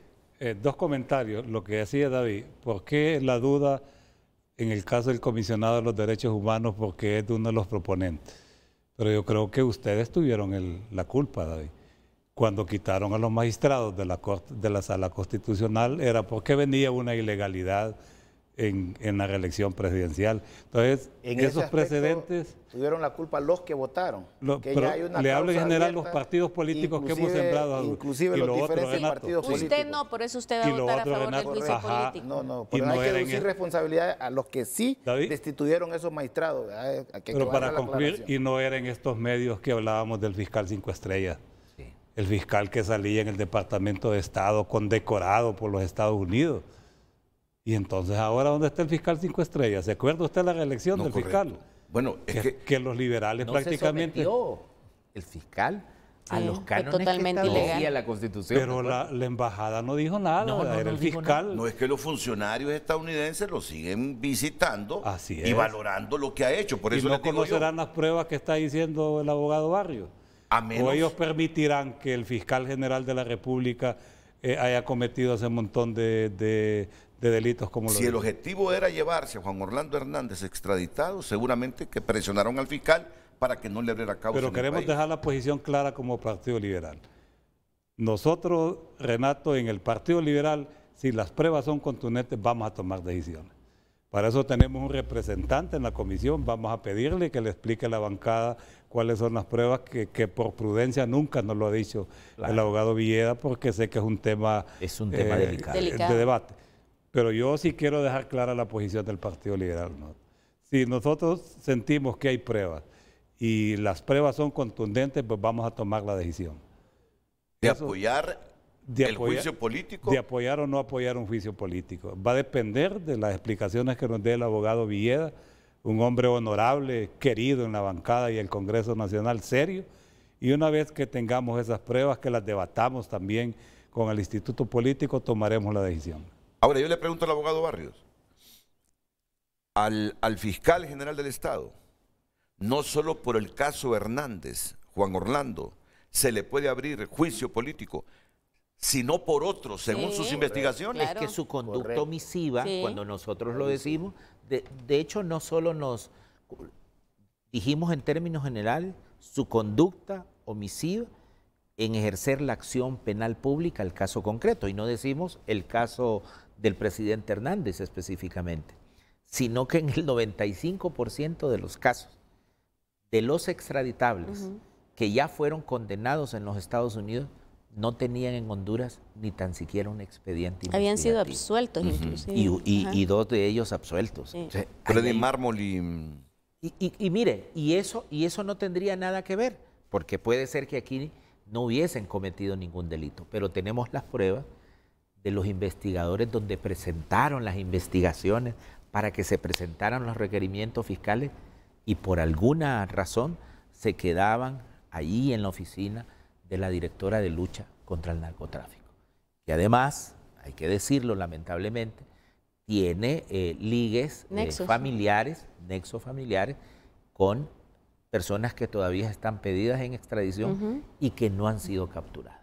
Dos comentarios. Lo que decía David, ¿por qué la duda en el caso del comisionado de los derechos humanos? Porque es de uno de los proponentes. Pero yo creo que ustedes tuvieron la culpa, David. Cuando quitaron a los magistrados de la Sala Constitucional era porque venía una ilegalidad en la reelección presidencial. Entonces, en esos precedentes tuvieron la culpa los que votaron. Pero le hablo en general los partidos políticos que hemos sembrado. Inclusive los diferentes partidos políticos. Usted no, por eso usted va a votar a favor del juicio político. No, pero hay que reducir responsabilidad a los que sí destituyeron esos magistrados. Pero para concluir, y no eran estos medios que hablábamos del fiscal 5 estrellas. Sí. El fiscal que salía en el Departamento de Estado condecorado por los Estados Unidos. Y entonces ahora, ¿dónde está el fiscal 5 estrellas? ¿Se acuerda usted de la reelección del fiscal? Bueno, es que los liberales no prácticamente... se sometió el fiscal a los cánones que establecía la Constitución. Pero la embajada no dijo nada, era el fiscal. No es que los funcionarios estadounidenses lo siguen visitando y valorando lo que ha hecho. Por eso y no conocerán las pruebas que está diciendo el abogado Barrios. O ellos permitirán que el fiscal general de la República haya cometido ese montón de delitos como si el objetivo era llevarse a Juan Orlando Hernández extraditado, seguramente que presionaron al fiscal para que no le abriera causa. Pero queremos dejar la posición clara como Partido Liberal. Nosotros, Renato, en el Partido Liberal, si las pruebas son contundentes, vamos a tomar decisiones. Para eso tenemos un representante en la comisión, vamos a pedirle que le explique a la bancada cuáles son las pruebas que por prudencia nunca nos lo ha dicho el abogado Villeda, porque sé que es un tema, delicado de debate. Pero yo sí quiero dejar clara la posición del Partido Liberal, ¿no? Si nosotros sentimos que hay pruebas y las pruebas son contundentes, pues vamos a tomar la decisión. ¿De apoyar el juicio político? De apoyar o no apoyar un juicio político. Va a depender de las explicaciones que nos dé el abogado Villeda, un hombre honorable, querido en la bancada y el Congreso Nacional, serio. Y una vez que tengamos esas pruebas, que las debatamos también con el Instituto Político, tomaremos la decisión. Ahora, yo le pregunto al abogado Barrios, al fiscal general del Estado, no solo por el caso Hernández, Juan Orlando, se le puede abrir juicio político, sino por otros, según sus investigaciones. Claro. Es que su conducta omisiva, cuando nosotros lo decimos, de hecho no solo nos dijimos en términos generales, su conducta omisiva en ejercer la acción penal pública, el caso concreto, y no decimos el caso del presidente Hernández específicamente, sino que en el 95% de los casos de los extraditables que ya fueron condenados en los Estados Unidos, no tenían en Honduras ni tan siquiera un expediente investigativo. Habían sido absueltos inclusive. Y dos de ellos absueltos. Sí. O sea, Freddy Mármol y mire, y eso no tendría nada que ver, porque puede ser que aquí no hubiesen cometido ningún delito, pero tenemos las pruebas de los investigadores donde presentaron las investigaciones para que se presentaran los requerimientos fiscales y por alguna razón se quedaban allí en la oficina de la directora de lucha contra el narcotráfico. Y además, hay que decirlo lamentablemente, tiene ligues nexos familiares con personas que todavía están pedidas en extradición y que no han sido capturadas.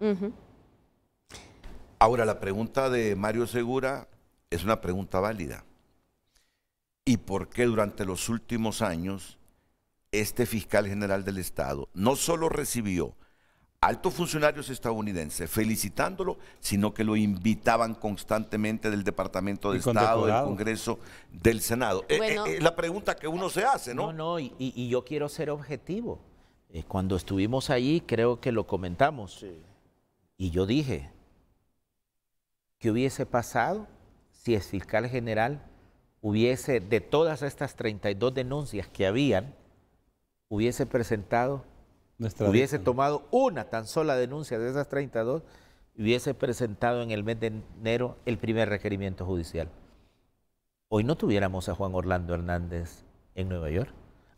Ahora, la pregunta de Mario Segura es una pregunta válida. y por qué durante los últimos años este fiscal general del Estado no solo recibió altos funcionarios estadounidenses felicitándolo, sino que lo invitaban constantemente del Departamento de Estado, del Congreso, del Senado. Bueno, La pregunta que uno se hace, ¿no? Y yo quiero ser objetivo. Cuando estuvimos allí, creo que lo comentamos. Sí. Y yo dije, ¿qué hubiese pasado si el fiscal general hubiese, de todas estas 32 denuncias que habían, hubiese presentado, hubiese tomado una tan sola denuncia de esas 32, hubiese presentado en el mes de enero el primer requerimiento judicial? Hoy no tuviéramos a Juan Orlando Hernández en Nueva York.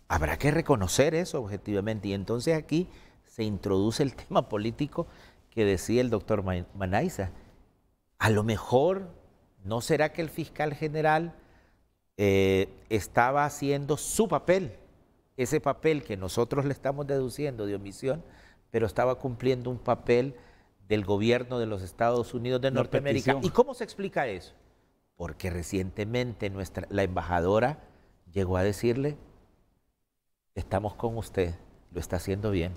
Habrá que reconocer eso objetivamente. Y entonces aquí se introduce el tema político que decía el doctor Manaiza. A lo mejor, ¿no será que el fiscal general estaba haciendo su papel? Ese papel que nosotros le estamos deduciendo de omisión, pero estaba cumpliendo un papel del gobierno de los Estados Unidos de Norteamérica. ¿Y cómo se explica eso? Porque recientemente la embajadora llegó a decirle, estamos con usted, lo está haciendo bien.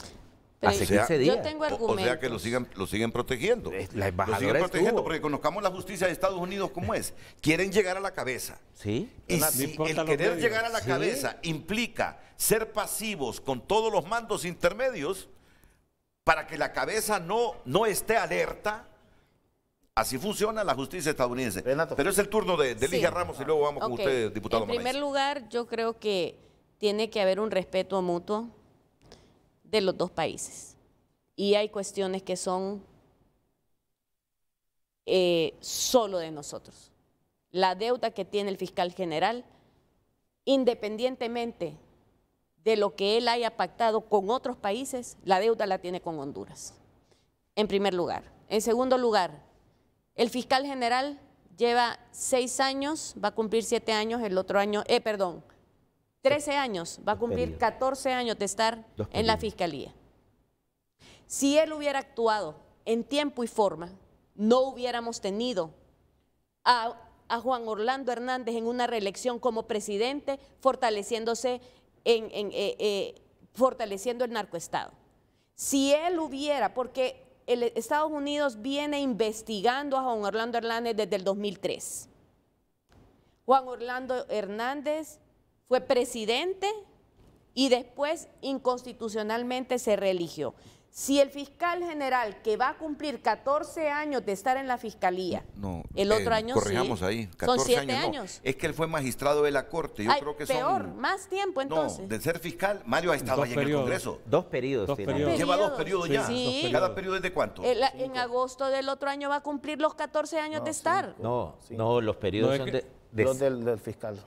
Pero hace 15 días. Yo tengo argumentos. O sea que lo siguen protegiendo. La embajadora lo siguen protegiendo estuvo. porque conozcamos la justicia de Estados Unidos como es. Quieren llegar a la cabeza. Sí. Y si el querer llegar a la Sí. cabeza implica ser pasivos con todos los mandos intermedios para que la cabeza no esté alerta, así funciona la justicia estadounidense. Pero es el turno de Ligia Ramos y luego vamos con usted, diputado En primer Manaiza. lugar, yo creo que tiene que haber un respeto mutuo de los dos países. Y hay cuestiones que son solo de nosotros. La deuda que tiene el fiscal general, independientemente de lo que él haya pactado con otros países, la deuda la tiene con Honduras, en primer lugar. En segundo lugar, el fiscal general lleva 6 años, va a cumplir 7 años el otro año, 13 años, va a cumplir 14 años de estar en la fiscalía. Si él hubiera actuado en tiempo y forma, no hubiéramos tenido a Juan Orlando Hernández en una reelección como presidente, fortaleciendo el narcoestado. Si él hubiera, porque Estados Unidos viene investigando a Juan Orlando Hernández desde el 2003. Juan Orlando Hernández fue presidente y después inconstitucionalmente se reeligió. Si el fiscal general, que va a cumplir 14 años de estar en la fiscalía, el otro año corrijamos sí, ahí, 14 son 7 años. Es que él fue magistrado de la Corte. Yo creo que peor, más tiempo entonces. No, de ser fiscal, Mario ha estado ahí en el Congreso. 2 periodos. Lleva 2 periodos ya. Sí. ¿Cada periodo es de cuánto? En agosto del otro año va a cumplir los 14 años de estar. No, los periodos son los del fiscal.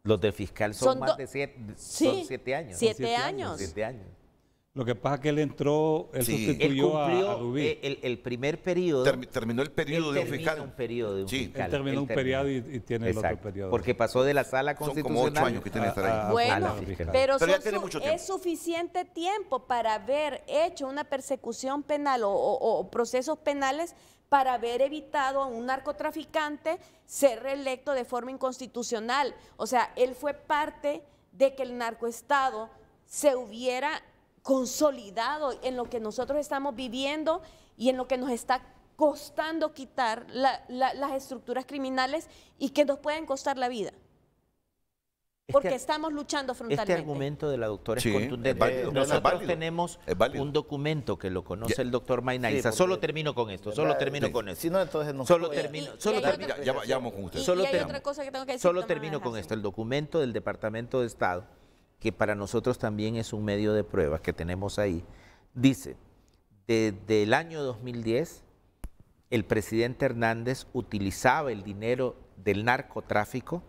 Los del fiscal son más de 7 años. 7 años. 7 años. Lo que pasa es que él entró, él sustituyó a Rubí. El primer periodo. Terminó el periodo de un fiscal. Un periodo de un fiscal. Él terminó un periodo y tiene el otro periodo. Porque pasó de la sala constitucional. Son como 8 años que tiene que estar ahí. Bueno, pero ya tiene mucho tiempo. Es suficiente tiempo para haber hecho una persecución penal o procesos penales para haber evitado a un narcotraficante ser reelecto de forma inconstitucional. O sea, él fue parte de que el narcoestado se hubiera consolidado en lo que nosotros estamos viviendo y en lo que nos está costando quitar las estructuras criminales y que nos pueden costar la vida. Porque estamos luchando frontalmente. Este argumento de la doctora es contundente. Es válido, Nosotros tenemos un documento que lo conoce el doctor Mainaiza. Solo termino con esto, solo termino con esto. Si no, entonces no. Solo termino. Ya vamos con usted. Y hay otra cosa que tengo que decir. Solo termino con esto. El documento del Departamento de Estado, que para nosotros también es un medio de pruebas que tenemos ahí, dice, desde el año 2010, el presidente Hernández utilizaba el dinero del narcotráfico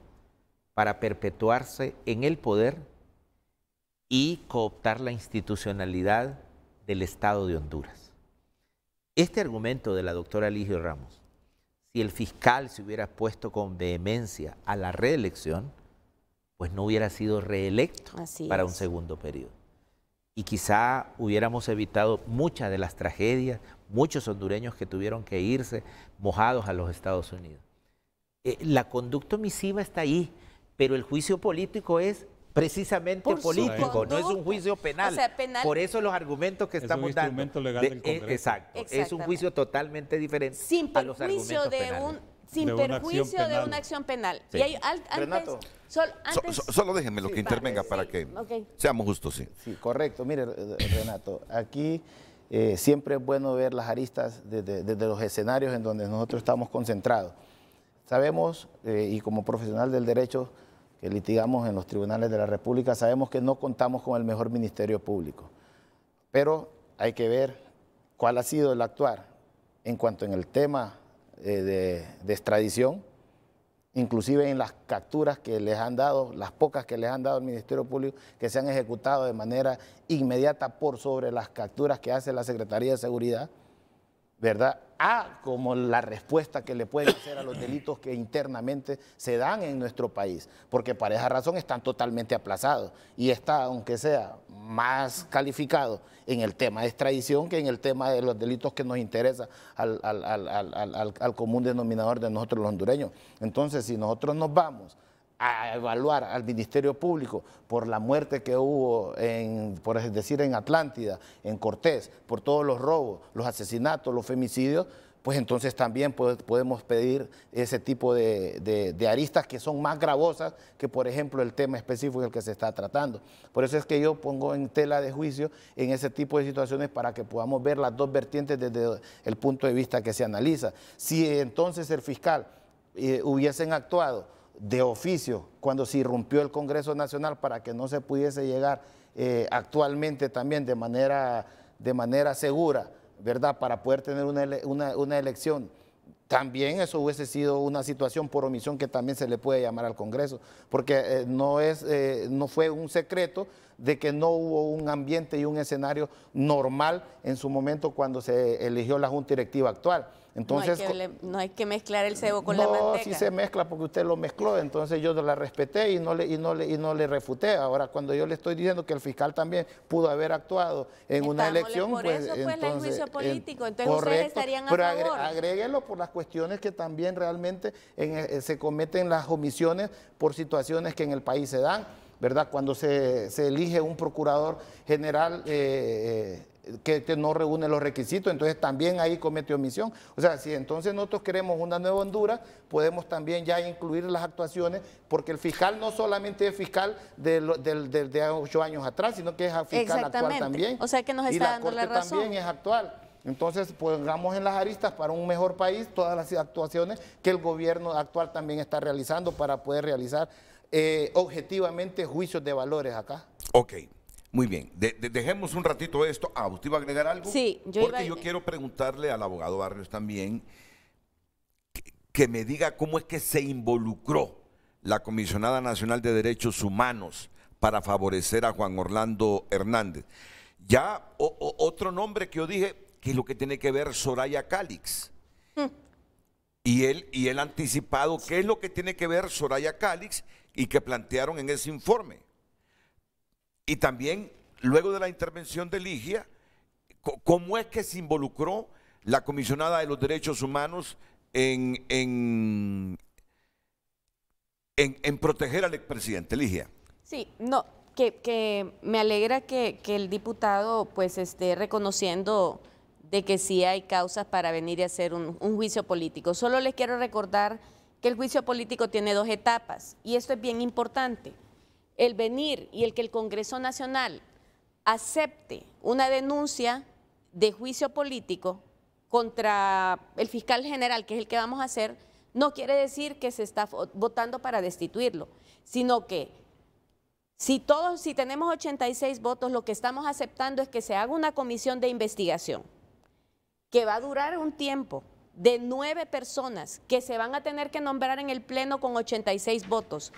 para perpetuarse en el poder y cooptar la institucionalidad del Estado de Honduras. Este argumento de la doctora Ligia Ramos, si el fiscal se hubiera puesto con vehemencia a la reelección, pues no hubiera sido reelecto para un segundo periodo. Y quizá hubiéramos evitado muchas de las tragedias, muchos hondureños que tuvieron que irse mojados a los Estados Unidos. La conducta omisiva está ahí, pero el juicio político es precisamente Por político, no es un supuesto. juicio penal. O sea, penal- Por eso los argumentos que Es un estamos dando. instrumento legal del Congreso. Exacto, es un Exactamente. juicio totalmente diferente Sin a los perjuicio argumentos de penales. sin De una perjuicio acción de penal. una acción penal. Sí. Y hay, Renato. Solo déjenme lo que intervenga para que ok. seamos justos, sí. Sí, correcto. Mire, Renato, aquí siempre es bueno ver las aristas desde los escenarios en donde nosotros estamos concentrados. Sabemos, y como profesional del derecho que litigamos en los tribunales de la República, sabemos que no contamos con el mejor Ministerio Público. Pero hay que ver cuál ha sido el actuar en cuanto en el tema de extradición, inclusive en las capturas que les han dado, las pocas que les han dado al Ministerio Público, que se han ejecutado de manera inmediata por sobre las capturas que hace la Secretaría de Seguridad, ¿verdad? Como la respuesta que le pueden hacer a los delitos que internamente se dan en nuestro país, porque para esa razón están totalmente aplazados y está, aunque sea más calificado en el tema de extradición que en el tema de los delitos que nos interesa al común denominador de nosotros los hondureños. Entonces, si nosotros nos vamos a evaluar al Ministerio Público por la muerte que hubo, por decir, en Atlántida, en Cortés, por todos los robos, los asesinatos, los femicidios, pues entonces también podemos pedir ese tipo de aristas que son más gravosas que, por ejemplo, el tema específico del que se está tratando. Por eso es que yo pongo en tela de juicio en ese tipo de situaciones para que podamos ver las dos vertientes desde el punto de vista que se analiza. Si entonces el fiscal hubiesen actuado de oficio cuando se irrumpió el Congreso Nacional para que no se pudiese llegar actualmente también de manera segura, ¿verdad? Para poder tener una elección. También eso hubiese sido una situación por omisión que también se le puede llamar al Congreso, porque no fue un secreto de que no hubo un ambiente y un escenario normal en su momento cuando se eligió la Junta Directiva actual. Entonces, no hay que mezclar el cebo con la manteca. No, sí se mezcla porque usted lo mezcló, entonces yo la respeté y no le refuté. Ahora, cuando yo le estoy diciendo que el fiscal también pudo haber actuado en una elección, por pues eso fue el juicio político, entonces correcto, ustedes estarían a pero favor. agréguelo por las cuestiones que también realmente se cometen las omisiones por situaciones que en el país se dan, ¿verdad? Cuando se elige un procurador general que no reúne los requisitos, entonces también ahí comete omisión. O sea, si entonces nosotros queremos una nueva Honduras, podemos también ya incluir las actuaciones, porque el fiscal no solamente es fiscal de 8 años atrás, sino que es fiscal actual también. O sea que nos está dando la razón. Y la Corte también es actual. Entonces, pongamos en las aristas para un mejor país todas las actuaciones que el gobierno actual también está realizando para poder realizar objetivamente juicios de valores acá. Ok. Muy bien, dejemos un ratito esto. ¿Usted iba a agregar algo? Sí, porque yo quiero preguntarle al abogado Barrios también que me diga cómo es que se involucró la Comisionada Nacional de Derechos Humanos para favorecer a Juan Orlando Hernández. Ya otro nombre que yo dije, que es lo que tiene que ver Soraya Calix. Y él ha anticipado qué es lo que tiene que ver Soraya Calix y que plantearon en ese informe. Y también, luego de la intervención de Ligia, ¿cómo es que se involucró la Comisionada de los Derechos Humanos en proteger al expresidente? Ligia. Sí, no, que me alegra que el diputado pues esté reconociendo de que sí hay causas para venir y hacer un juicio político. Solo les quiero recordar que el juicio político tiene 2 etapas y esto es bien importante. El venir y el que el Congreso Nacional acepte una denuncia de juicio político contra el fiscal general, que es el que vamos a hacer, no quiere decir que se está votando para destituirlo, sino que si tenemos 86 votos, lo que estamos aceptando es que se haga una comisión de investigación que va a durar un tiempo de 9 personas que se van a tener que nombrar en el Pleno con 86 votos.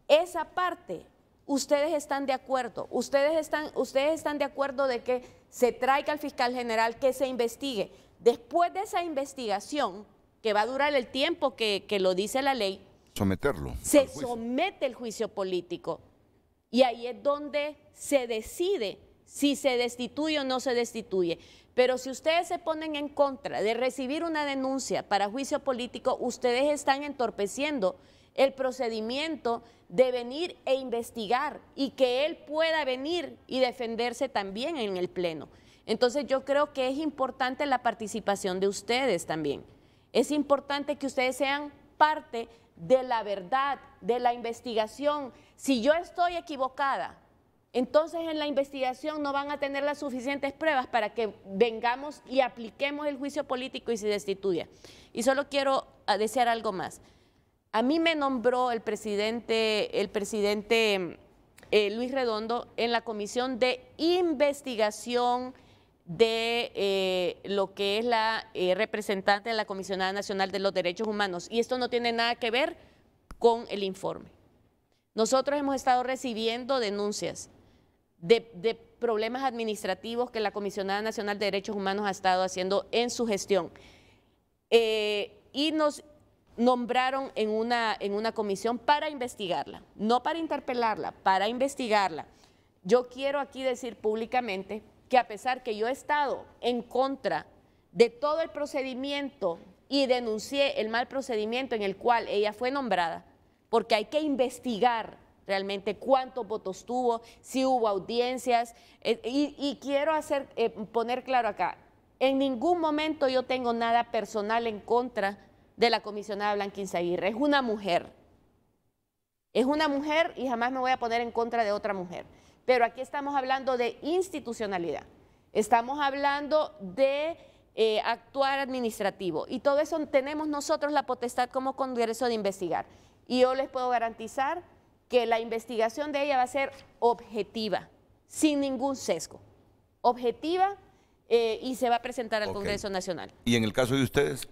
Esa parte, ustedes están de acuerdo, ustedes están de acuerdo de que se traiga al fiscal general, que se investigue. Después de esa investigación, que va a durar el tiempo que lo dice la ley, someterlo. Se somete el juicio político y ahí es donde se decide si se destituye o no se destituye. Pero si ustedes se ponen en contra de recibir una denuncia para juicio político, ustedes están entorpeciendo el procedimiento de venir e investigar y que él pueda venir y defenderse también en el Pleno. Entonces yo creo que es importante la participación de ustedes también. Es importante que ustedes sean parte de la verdad, de la investigación. Si yo estoy equivocada, entonces en la investigación no van a tener las suficientes pruebas para que vengamos y apliquemos el juicio político y se destituya. Y solo quiero decir algo más. A mí me nombró el presidente Luis Redondo en la comisión de investigación de lo que es la representante de la Comisionada Nacional de los Derechos Humanos. Y esto no tiene nada que ver con el informe. Nosotros hemos estado recibiendo denuncias de problemas administrativos que la Comisionada Nacional de Derechos Humanos ha estado haciendo en su gestión. Y nos nombraron en una comisión para investigarla, no para interpelarla, para investigarla. Yo quiero aquí decir públicamente que a pesar que yo he estado en contra de todo el procedimiento y denuncié el mal procedimiento en el cual ella fue nombrada, porque hay que investigar realmente cuántos votos tuvo, si hubo audiencias, y quiero poner claro acá, en ningún momento yo tengo nada personal en contra de la comisionada Blanca Insaguirre. Es una mujer y jamás me voy a poner en contra de otra mujer. Pero aquí estamos hablando de institucionalidad, estamos hablando de actuar administrativo y todo eso tenemos nosotros la potestad como Congreso de investigar. Y yo les puedo garantizar que la investigación de ella va a ser objetiva, sin ningún sesgo, objetiva y se va a presentar al Congreso Nacional. ¿Y en el caso de ustedes?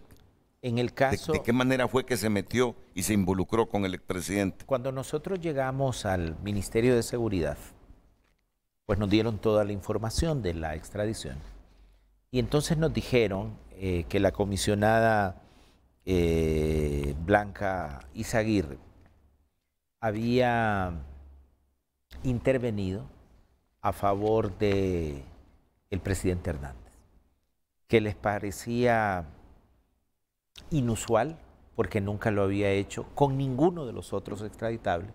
En el caso... ¿De qué manera fue que se metió y se involucró con el expresidente? Cuando nosotros llegamos al Ministerio de Seguridad, pues nos dieron toda la información de la extradición. Y entonces nos dijeron que la comisionada Blanca Izaguirre había intervenido a favor del presidente Hernández, que les parecía inusual porque nunca lo había hecho con ninguno de los otros extraditables,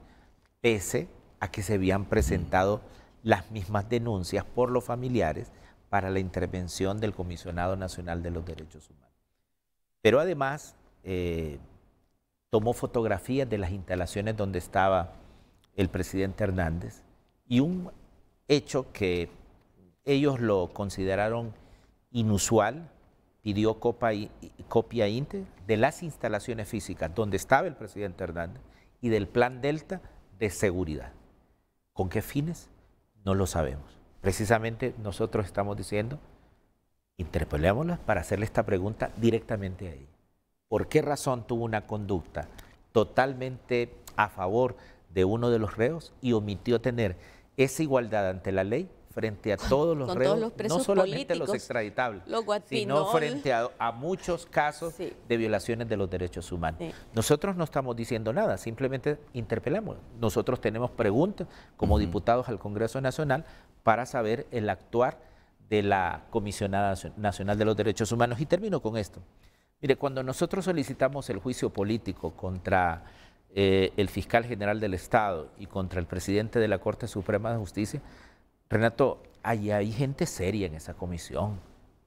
pese a que se habían presentado las mismas denuncias por los familiares para la intervención del Comisionado Nacional de los Derechos Humanos. Pero además tomó fotografías de las instalaciones donde estaba el presidente Hernández y un hecho que ellos lo consideraron inusual, pidió copia íntegra de las instalaciones físicas donde estaba el presidente Hernández y del Plan Delta de seguridad. ¿Con qué fines? No lo sabemos. Precisamente nosotros estamos diciendo, interpelémosla para hacerle esta pregunta directamente a ella. ¿Por qué razón tuvo una conducta totalmente a favor de uno de los reos y omitió tener esa igualdad ante la ley frente a todos los reos, no solamente los extraditables, sino frente a muchos casos de violaciones de los derechos humanos? Nosotros no estamos diciendo nada, simplemente interpelamos. Nosotros tenemos preguntas como diputados al Congreso Nacional para saber el actuar de la Comisionada Nacional de los Derechos Humanos. Y termino con esto. Mire, cuando nosotros solicitamos el juicio político contra el fiscal general del Estado y contra el presidente de la Corte Suprema de Justicia, Renato, hay gente seria en esa comisión,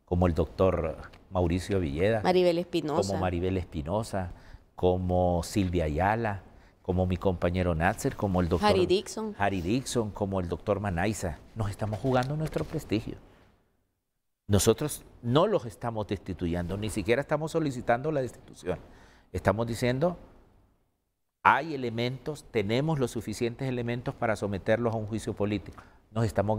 como el doctor Mauricio Villeda, Maribel Espinosa, como Maribel Espinosa, como Silvia Ayala, como mi compañero Natser, como el doctor Harry Dixon, como el doctor Manaiza. Nos estamos jugando nuestro prestigio. Nosotros no los estamos destituyendo, ni siquiera estamos solicitando la destitución. Estamos diciendo, hay elementos, tenemos los suficientes elementos para someterlos a un juicio político. Nos estamos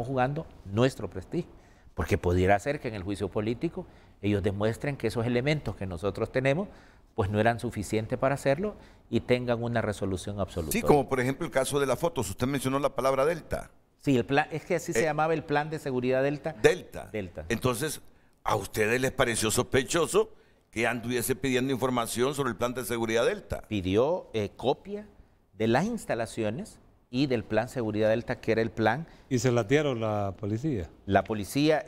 jugando nuestro prestigio, porque pudiera ser que en el juicio político ellos demuestren que esos elementos que nosotros tenemos pues no eran suficientes para hacerlo y tengan una resolución absoluta. Sí, como por ejemplo el caso de las fotos, usted mencionó la palabra Delta. Sí, el plan, es que así se llamaba el Plan de Seguridad Delta. Delta. Entonces, ¿a ustedes les pareció sospechoso que anduviese pidiendo información sobre el Plan de Seguridad Delta? Pidió copia de las instalaciones y del Plan Seguridad Delta, que era el plan. ¿Y se la dieron la policía? La policía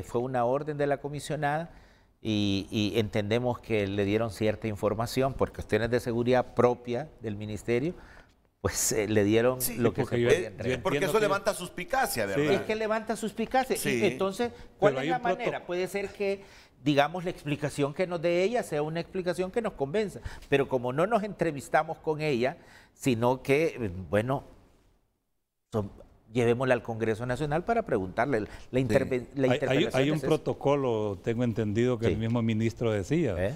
fue una orden de la comisionada y entendemos que le dieron cierta información por cuestiones de seguridad propia del ministerio, pues le dieron lo que se podía entregar. Porque eso levanta suspicacia, ¿verdad? Es que levanta suspicacia. Sí. Y entonces, ¿cuál es la manera? Puede ser que, digamos, la explicación que nos dé ella sea una explicación que nos convenza. Pero como no nos entrevistamos con ella, sino que, bueno, llevémosla al Congreso Nacional para preguntarle la intervención. Hay un protocolo, tengo entendido que el mismo ministro decía.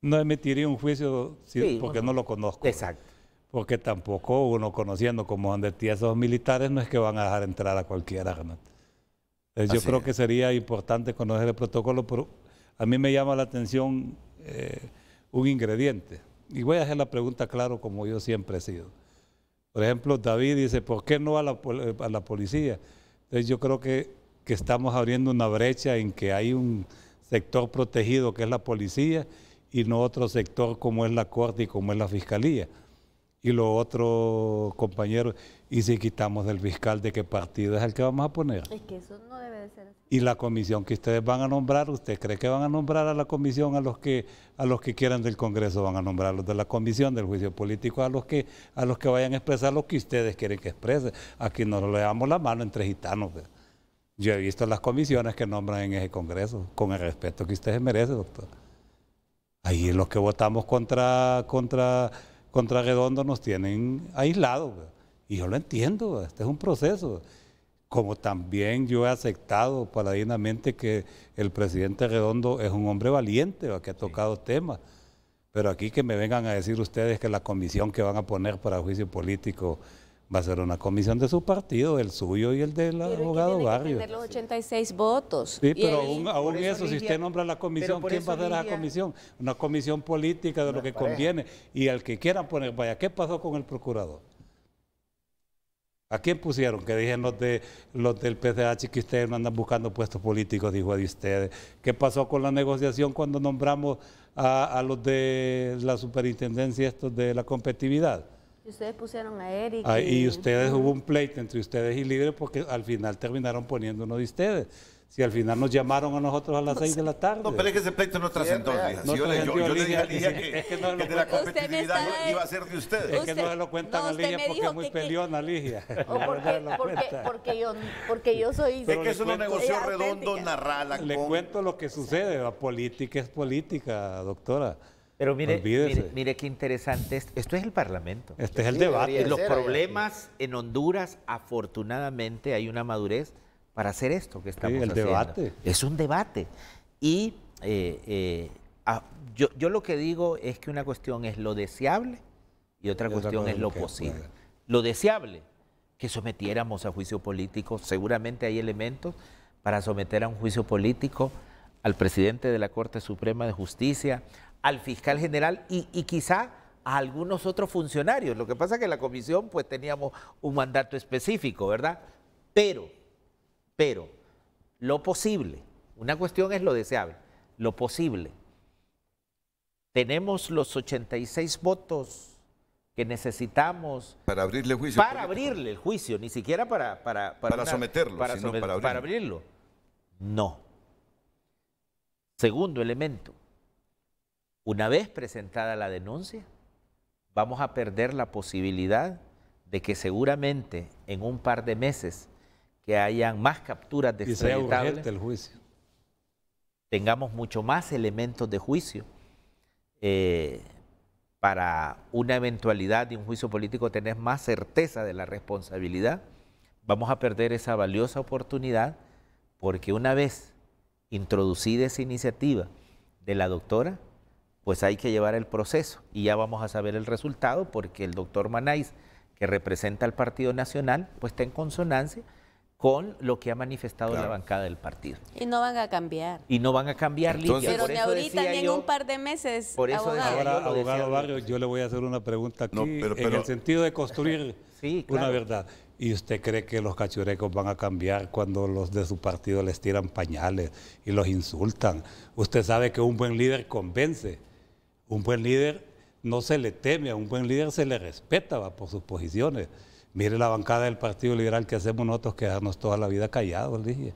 No emitiría un juicio porque no lo conozco. Exacto. Porque tampoco uno conociendo cómo han de ti esos militares no es que van a dejar entrar a cualquiera. Yo creo que sería importante conocer el protocolo, pero a mí me llama la atención un ingrediente. Y voy a hacer la pregunta claro como yo siempre he sido. Por ejemplo, David dice, ¿por qué no a la policía? Entonces yo creo que estamos abriendo una brecha en que hay un sector protegido que es la policía y no otro sector como es la Corte y como es la Fiscalía. Y lo otro, compañero, y si quitamos del fiscal, ¿de qué partido es el que vamos a poner? Es que eso no debe de ser así. Y la comisión que ustedes van a nombrar, ¿usted cree que van a nombrar a la comisión a los que quieran del Congreso? Van a nombrar a los de la comisión del juicio político a los que vayan a expresar lo que ustedes quieren que exprese. Aquí no le damos la mano entre gitanos. ¿Verdad? Yo he visto las comisiones que nombran en ese Congreso, con el respeto que ustedes merecen, doctor. Ahí los que votamos contra Redondo nos tienen aislados. ¿Verdad? Y yo lo entiendo, ¿verdad? Este es un proceso. Como también yo he aceptado paladinamente que el presidente Redondo es un hombre valiente, ¿verdad? Que ha tocado temas. Pero aquí que me vengan a decir ustedes que la comisión que van a poner para juicio político va a ser una comisión de su partido, el suyo y el del abogado Barrio. Tener los 86 votos. Sí, pero aún eso, si usted nombra la comisión, ¿quién va a hacer esa comisión? Una comisión política de lo que conviene. Y al que quieran poner, vaya, ¿qué pasó con el procurador? ¿A quién pusieron? Que dijeron los del PCH que ustedes no andan buscando puestos políticos, dijo de ustedes. ¿Qué pasó con la negociación cuando nombramos a los de la superintendencia estos de la competitividad? Y ustedes pusieron a Eric. Y ustedes hubo un pleito entre ustedes y Libre porque al final terminaron poniendo uno de ustedes. Si al final nos llamaron a nosotros a las 6 de la tarde. No, pero es que ese pleito no trascendió, Ligia. Yo le dije a Ligia que de la competitividad iba a ser de ustedes. Es que no se lo cuentan a Ligia porque es muy peleona, Ligia. Porque yo soy... Es que eso lo negoció Redondo, narrala. Le cuento lo que sucede. La política es política, doctora. Pero mire qué interesante. Esto es el Parlamento. Este es el debate. Los problemas en Honduras, afortunadamente, hay una madurez para hacer esto que estamos haciendo. Debate. Es un debate. Y yo lo que digo es que una cuestión es lo deseable y otra cuestión es lo posible. Lo deseable, que sometiéramos a juicio político. Seguramente hay elementos para someter a un juicio político al presidente de la Corte Suprema de Justicia, al fiscal general y quizá a algunos otros funcionarios. Lo que pasa es que en la comisión pues teníamos un mandato específico, ¿verdad? Pero lo posible, una cuestión es lo deseable, lo posible. Tenemos los 86 votos que necesitamos para abrirle juicio. Para abrirle el juicio, ni siquiera para someterlo, sino para abrirlo. No. Segundo elemento. Una vez presentada la denuncia, vamos a perder la posibilidad de que seguramente en un par de meses que hayan más capturas de extraditables, el juicio, tengamos mucho más elementos de juicio para una eventualidad de un juicio político, tener más certeza de la responsabilidad. Vamos a perder esa valiosa oportunidad porque una vez introducida esa iniciativa de la doctora, pues hay que llevar el proceso y ya vamos a saber el resultado porque el doctor Manáis, que representa al Partido Nacional, pues está en consonancia con lo que ha manifestado la bancada del partido. Y no van a cambiar. Y no van a cambiar, Ligia. Pero ni ahorita ni en un par de meses, por eso abogado. Ahora, abogado Barrio, yo le voy a hacer una pregunta aquí, en el sentido de construir una verdad. ¿Y usted cree que los cachurecos van a cambiar cuando los de su partido les tiran pañales y los insultan? Usted sabe que un buen líder convence. Un buen líder no se le teme, a un buen líder se le respeta por sus posiciones. Mire la bancada del Partido Liberal que hacemos nosotros, quedarnos toda la vida callados, dije.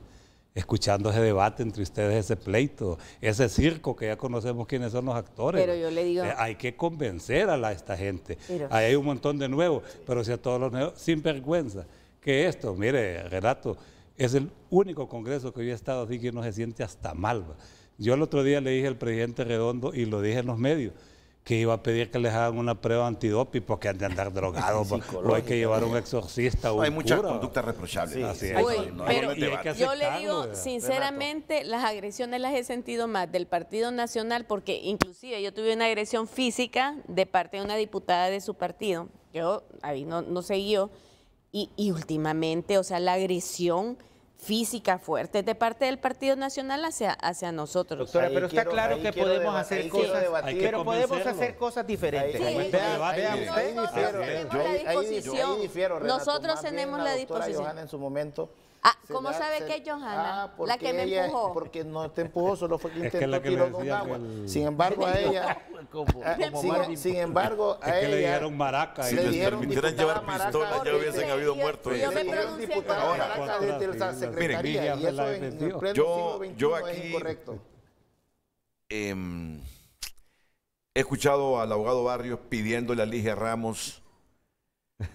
escuchando ese debate entre ustedes, ese pleito, ese circo que ya conocemos quiénes son los actores. Pero yo le digo... hay que convencer a esta gente. Pero... Ahí hay un montón de nuevos, pero si a todos los nuevos, sin vergüenza. Que esto, mire, Renato, es el único congreso que yo he estado así que uno se siente hasta mal. Yo el otro día le dije al presidente Redondo, y lo dije en los medios, que iba a pedir que les hagan una prueba antidoping porque han de andar drogados, o hay que llevar un exorcista o hay un muchas cura. conductas reprochables. Sí, así es. Uy, pero yo le digo, Renato. sinceramente, las agresiones las he sentido más del Partido Nacional, porque inclusive yo tuve una agresión física de parte de una diputada de su partido. Yo ahí no seguí, y últimamente, o sea, la agresión física fuerte de parte del Partido Nacional hacia nosotros. Doctora, pero está claro que podemos hacer cosas, pero podemos hacer cosas diferentes. Nosotros tenemos la disposición. En su momento. ¿Cómo sabe que es Johanna? La que me empujó. Porque no te empujó, solo fue que intentó tirar con agua. Sin embargo, a ella... Sin embargo, a ella... Es que le dijeron maraca. Si les permitieran llevar pistolas, ya hubiesen habido muertos. Yo me pronuncié con maraca desde la secretaría, y eso en el pleno siglo XXI es incorrecto. He escuchado al abogado Barrios pidiéndole a Ligia Ramos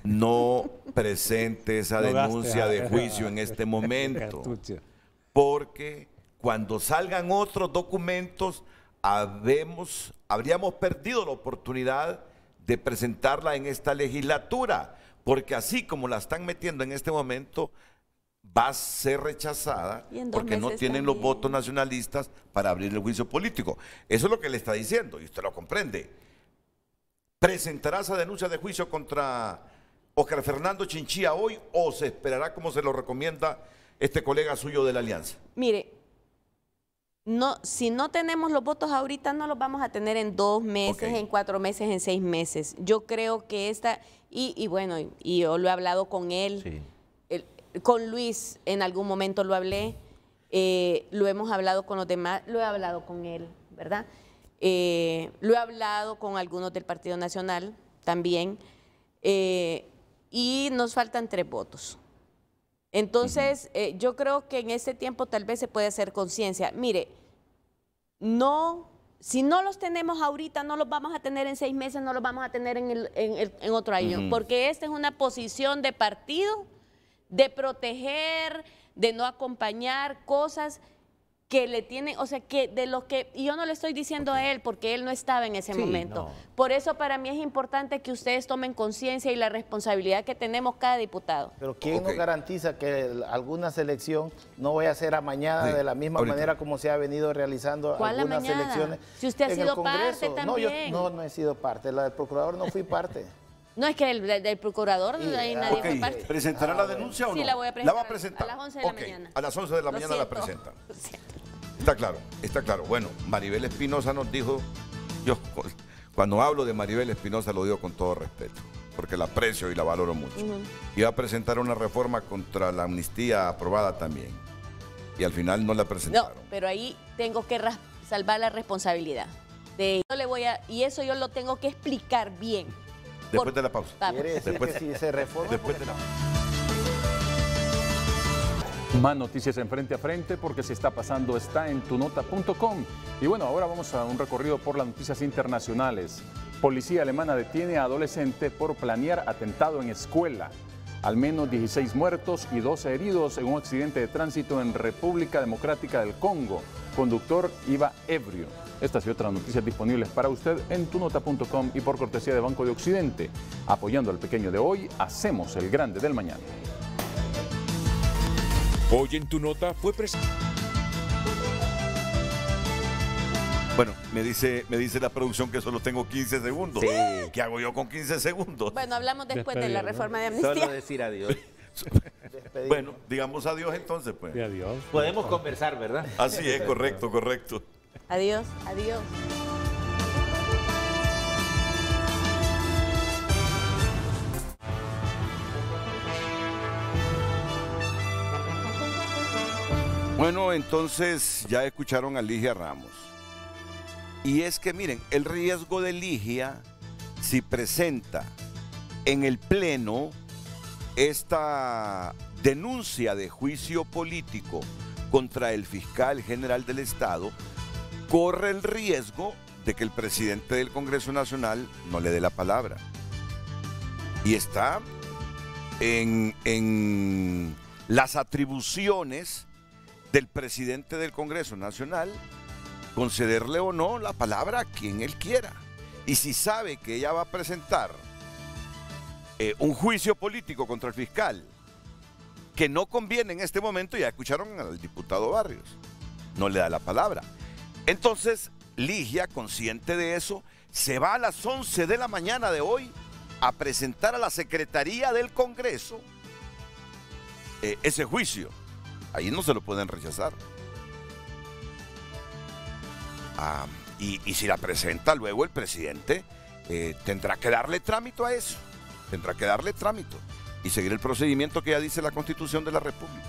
no presente esa denuncia de juicio en este momento, porque cuando salgan otros documentos habríamos perdido la oportunidad de presentarla en esta legislatura, porque así como la están metiendo en este momento va a ser rechazada porque no tienen los votos nacionalistas para abrir el juicio político. Eso es lo que le está diciendo y usted lo comprende. ¿Presentará esa denuncia de juicio contra Óscar Fernando Chinchilla hoy o se esperará como se lo recomienda este colega suyo de la Alianza? Mire, si no tenemos los votos ahorita, no los vamos a tener en 2 meses, en 4 meses, en 6 meses. Yo creo que y yo lo he hablado con él, sí. Con Luis en algún momento lo hablé, lo hemos hablado con los demás, lo he hablado con él, ¿verdad? Lo he hablado con algunos del Partido Nacional también, y nos faltan 3 votos. Entonces, yo creo que en ese tiempo tal vez se puede hacer conciencia. Mire, si no los tenemos ahorita, no los vamos a tener en 6 meses, no los vamos a tener en otro año, porque esta es una posición de partido, de proteger, de no acompañar cosas que le tienen, o sea, y yo no le estoy diciendo a él porque él no estaba en ese momento. No. Por eso para mí es importante que ustedes tomen conciencia y la responsabilidad que tenemos cada diputado. Pero ¿quién nos garantiza que alguna selección no vaya a ser amañada de la misma manera como se ha venido realizando algunas elecciones? Si usted ha sido parte también. No, no he sido parte. La del procurador no fui parte. No, es que del procurador ahí nadie fue parte. ¿Presentará la denuncia o no? Sí, la voy a presentar. ¿La va a presentar? A las 11 de la mañana. A las 11 de la mañana la presentan. Está claro, está claro. Bueno, Maribel Espinosa nos dijo, yo cuando hablo de Maribel Espinosa lo digo con todo respeto, porque la aprecio y la valoro mucho. Iba a presentar una reforma contra la amnistía aprobada también, y al final no la presentaron. No, pero ahí tengo que salvar la responsabilidad. Y eso yo lo tengo que explicar bien. Después de la pausa. ¿Quiere decir que si se reforma? Después de la pausa. Más noticias en Frente a Frente, porque si está pasando está en tunota.com. Y bueno, ahora vamos a un recorrido por las noticias internacionales. Policía alemana detiene a adolescente por planear atentado en escuela. Al menos 16 muertos y 12 heridos en un accidente de tránsito en República Democrática del Congo. Conductor iba ebrio. Estas y otras noticias disponibles para usted en tunota.com y por cortesía de Banco de Occidente. Apoyando al pequeño de hoy, hacemos el grande del mañana. Hoy en Tu Nota fue presentado. Bueno, me dice la producción que solo tengo 15 segundos. Sí. ¿Qué hago yo con 15 segundos? Bueno, hablamos después de la reforma de amnistía. Solo decir adiós. Bueno, digamos adiós entonces, pues. Sí, adiós. Podemos conversar, ¿verdad? Así es, correcto. Adiós, adiós. Bueno, entonces ya escucharon a Ligia Ramos. Y es que miren, el riesgo de Ligia, si presenta en el Pleno esta denuncia de juicio político contra el fiscal general del Estado, corre el riesgo de que el presidente del Congreso Nacional no le dé la palabra. Y está en las atribuciones del presidente del Congreso Nacional concederle o no la palabra a quien él quiera. Y si sabe que ella va a presentar un juicio político contra el fiscal que no conviene en este momento, ya escucharon al diputado Barrios, no le da la palabra. Entonces, Ligia, consciente de eso, se va a las 11 de la mañana de hoy a presentar a la Secretaría del Congreso ese juicio. Ahí no se lo pueden rechazar. Y si la presenta luego el presidente, tendrá que darle trámite a eso. Tendrá que darle trámite y seguir el procedimiento que ya dice la Constitución de la República.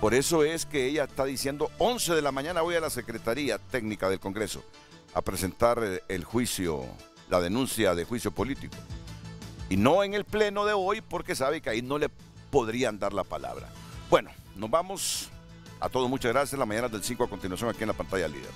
Por eso es que ella está diciendo 11 de la mañana voy a la Secretaría Técnica del Congreso a presentar el juicio, la denuncia de juicio político. Y no en el pleno de hoy porque sabe que ahí no le podrían dar la palabra. Bueno, nos vamos a todos. Muchas gracias. La mañana del 5 a continuación aquí en la pantalla líder.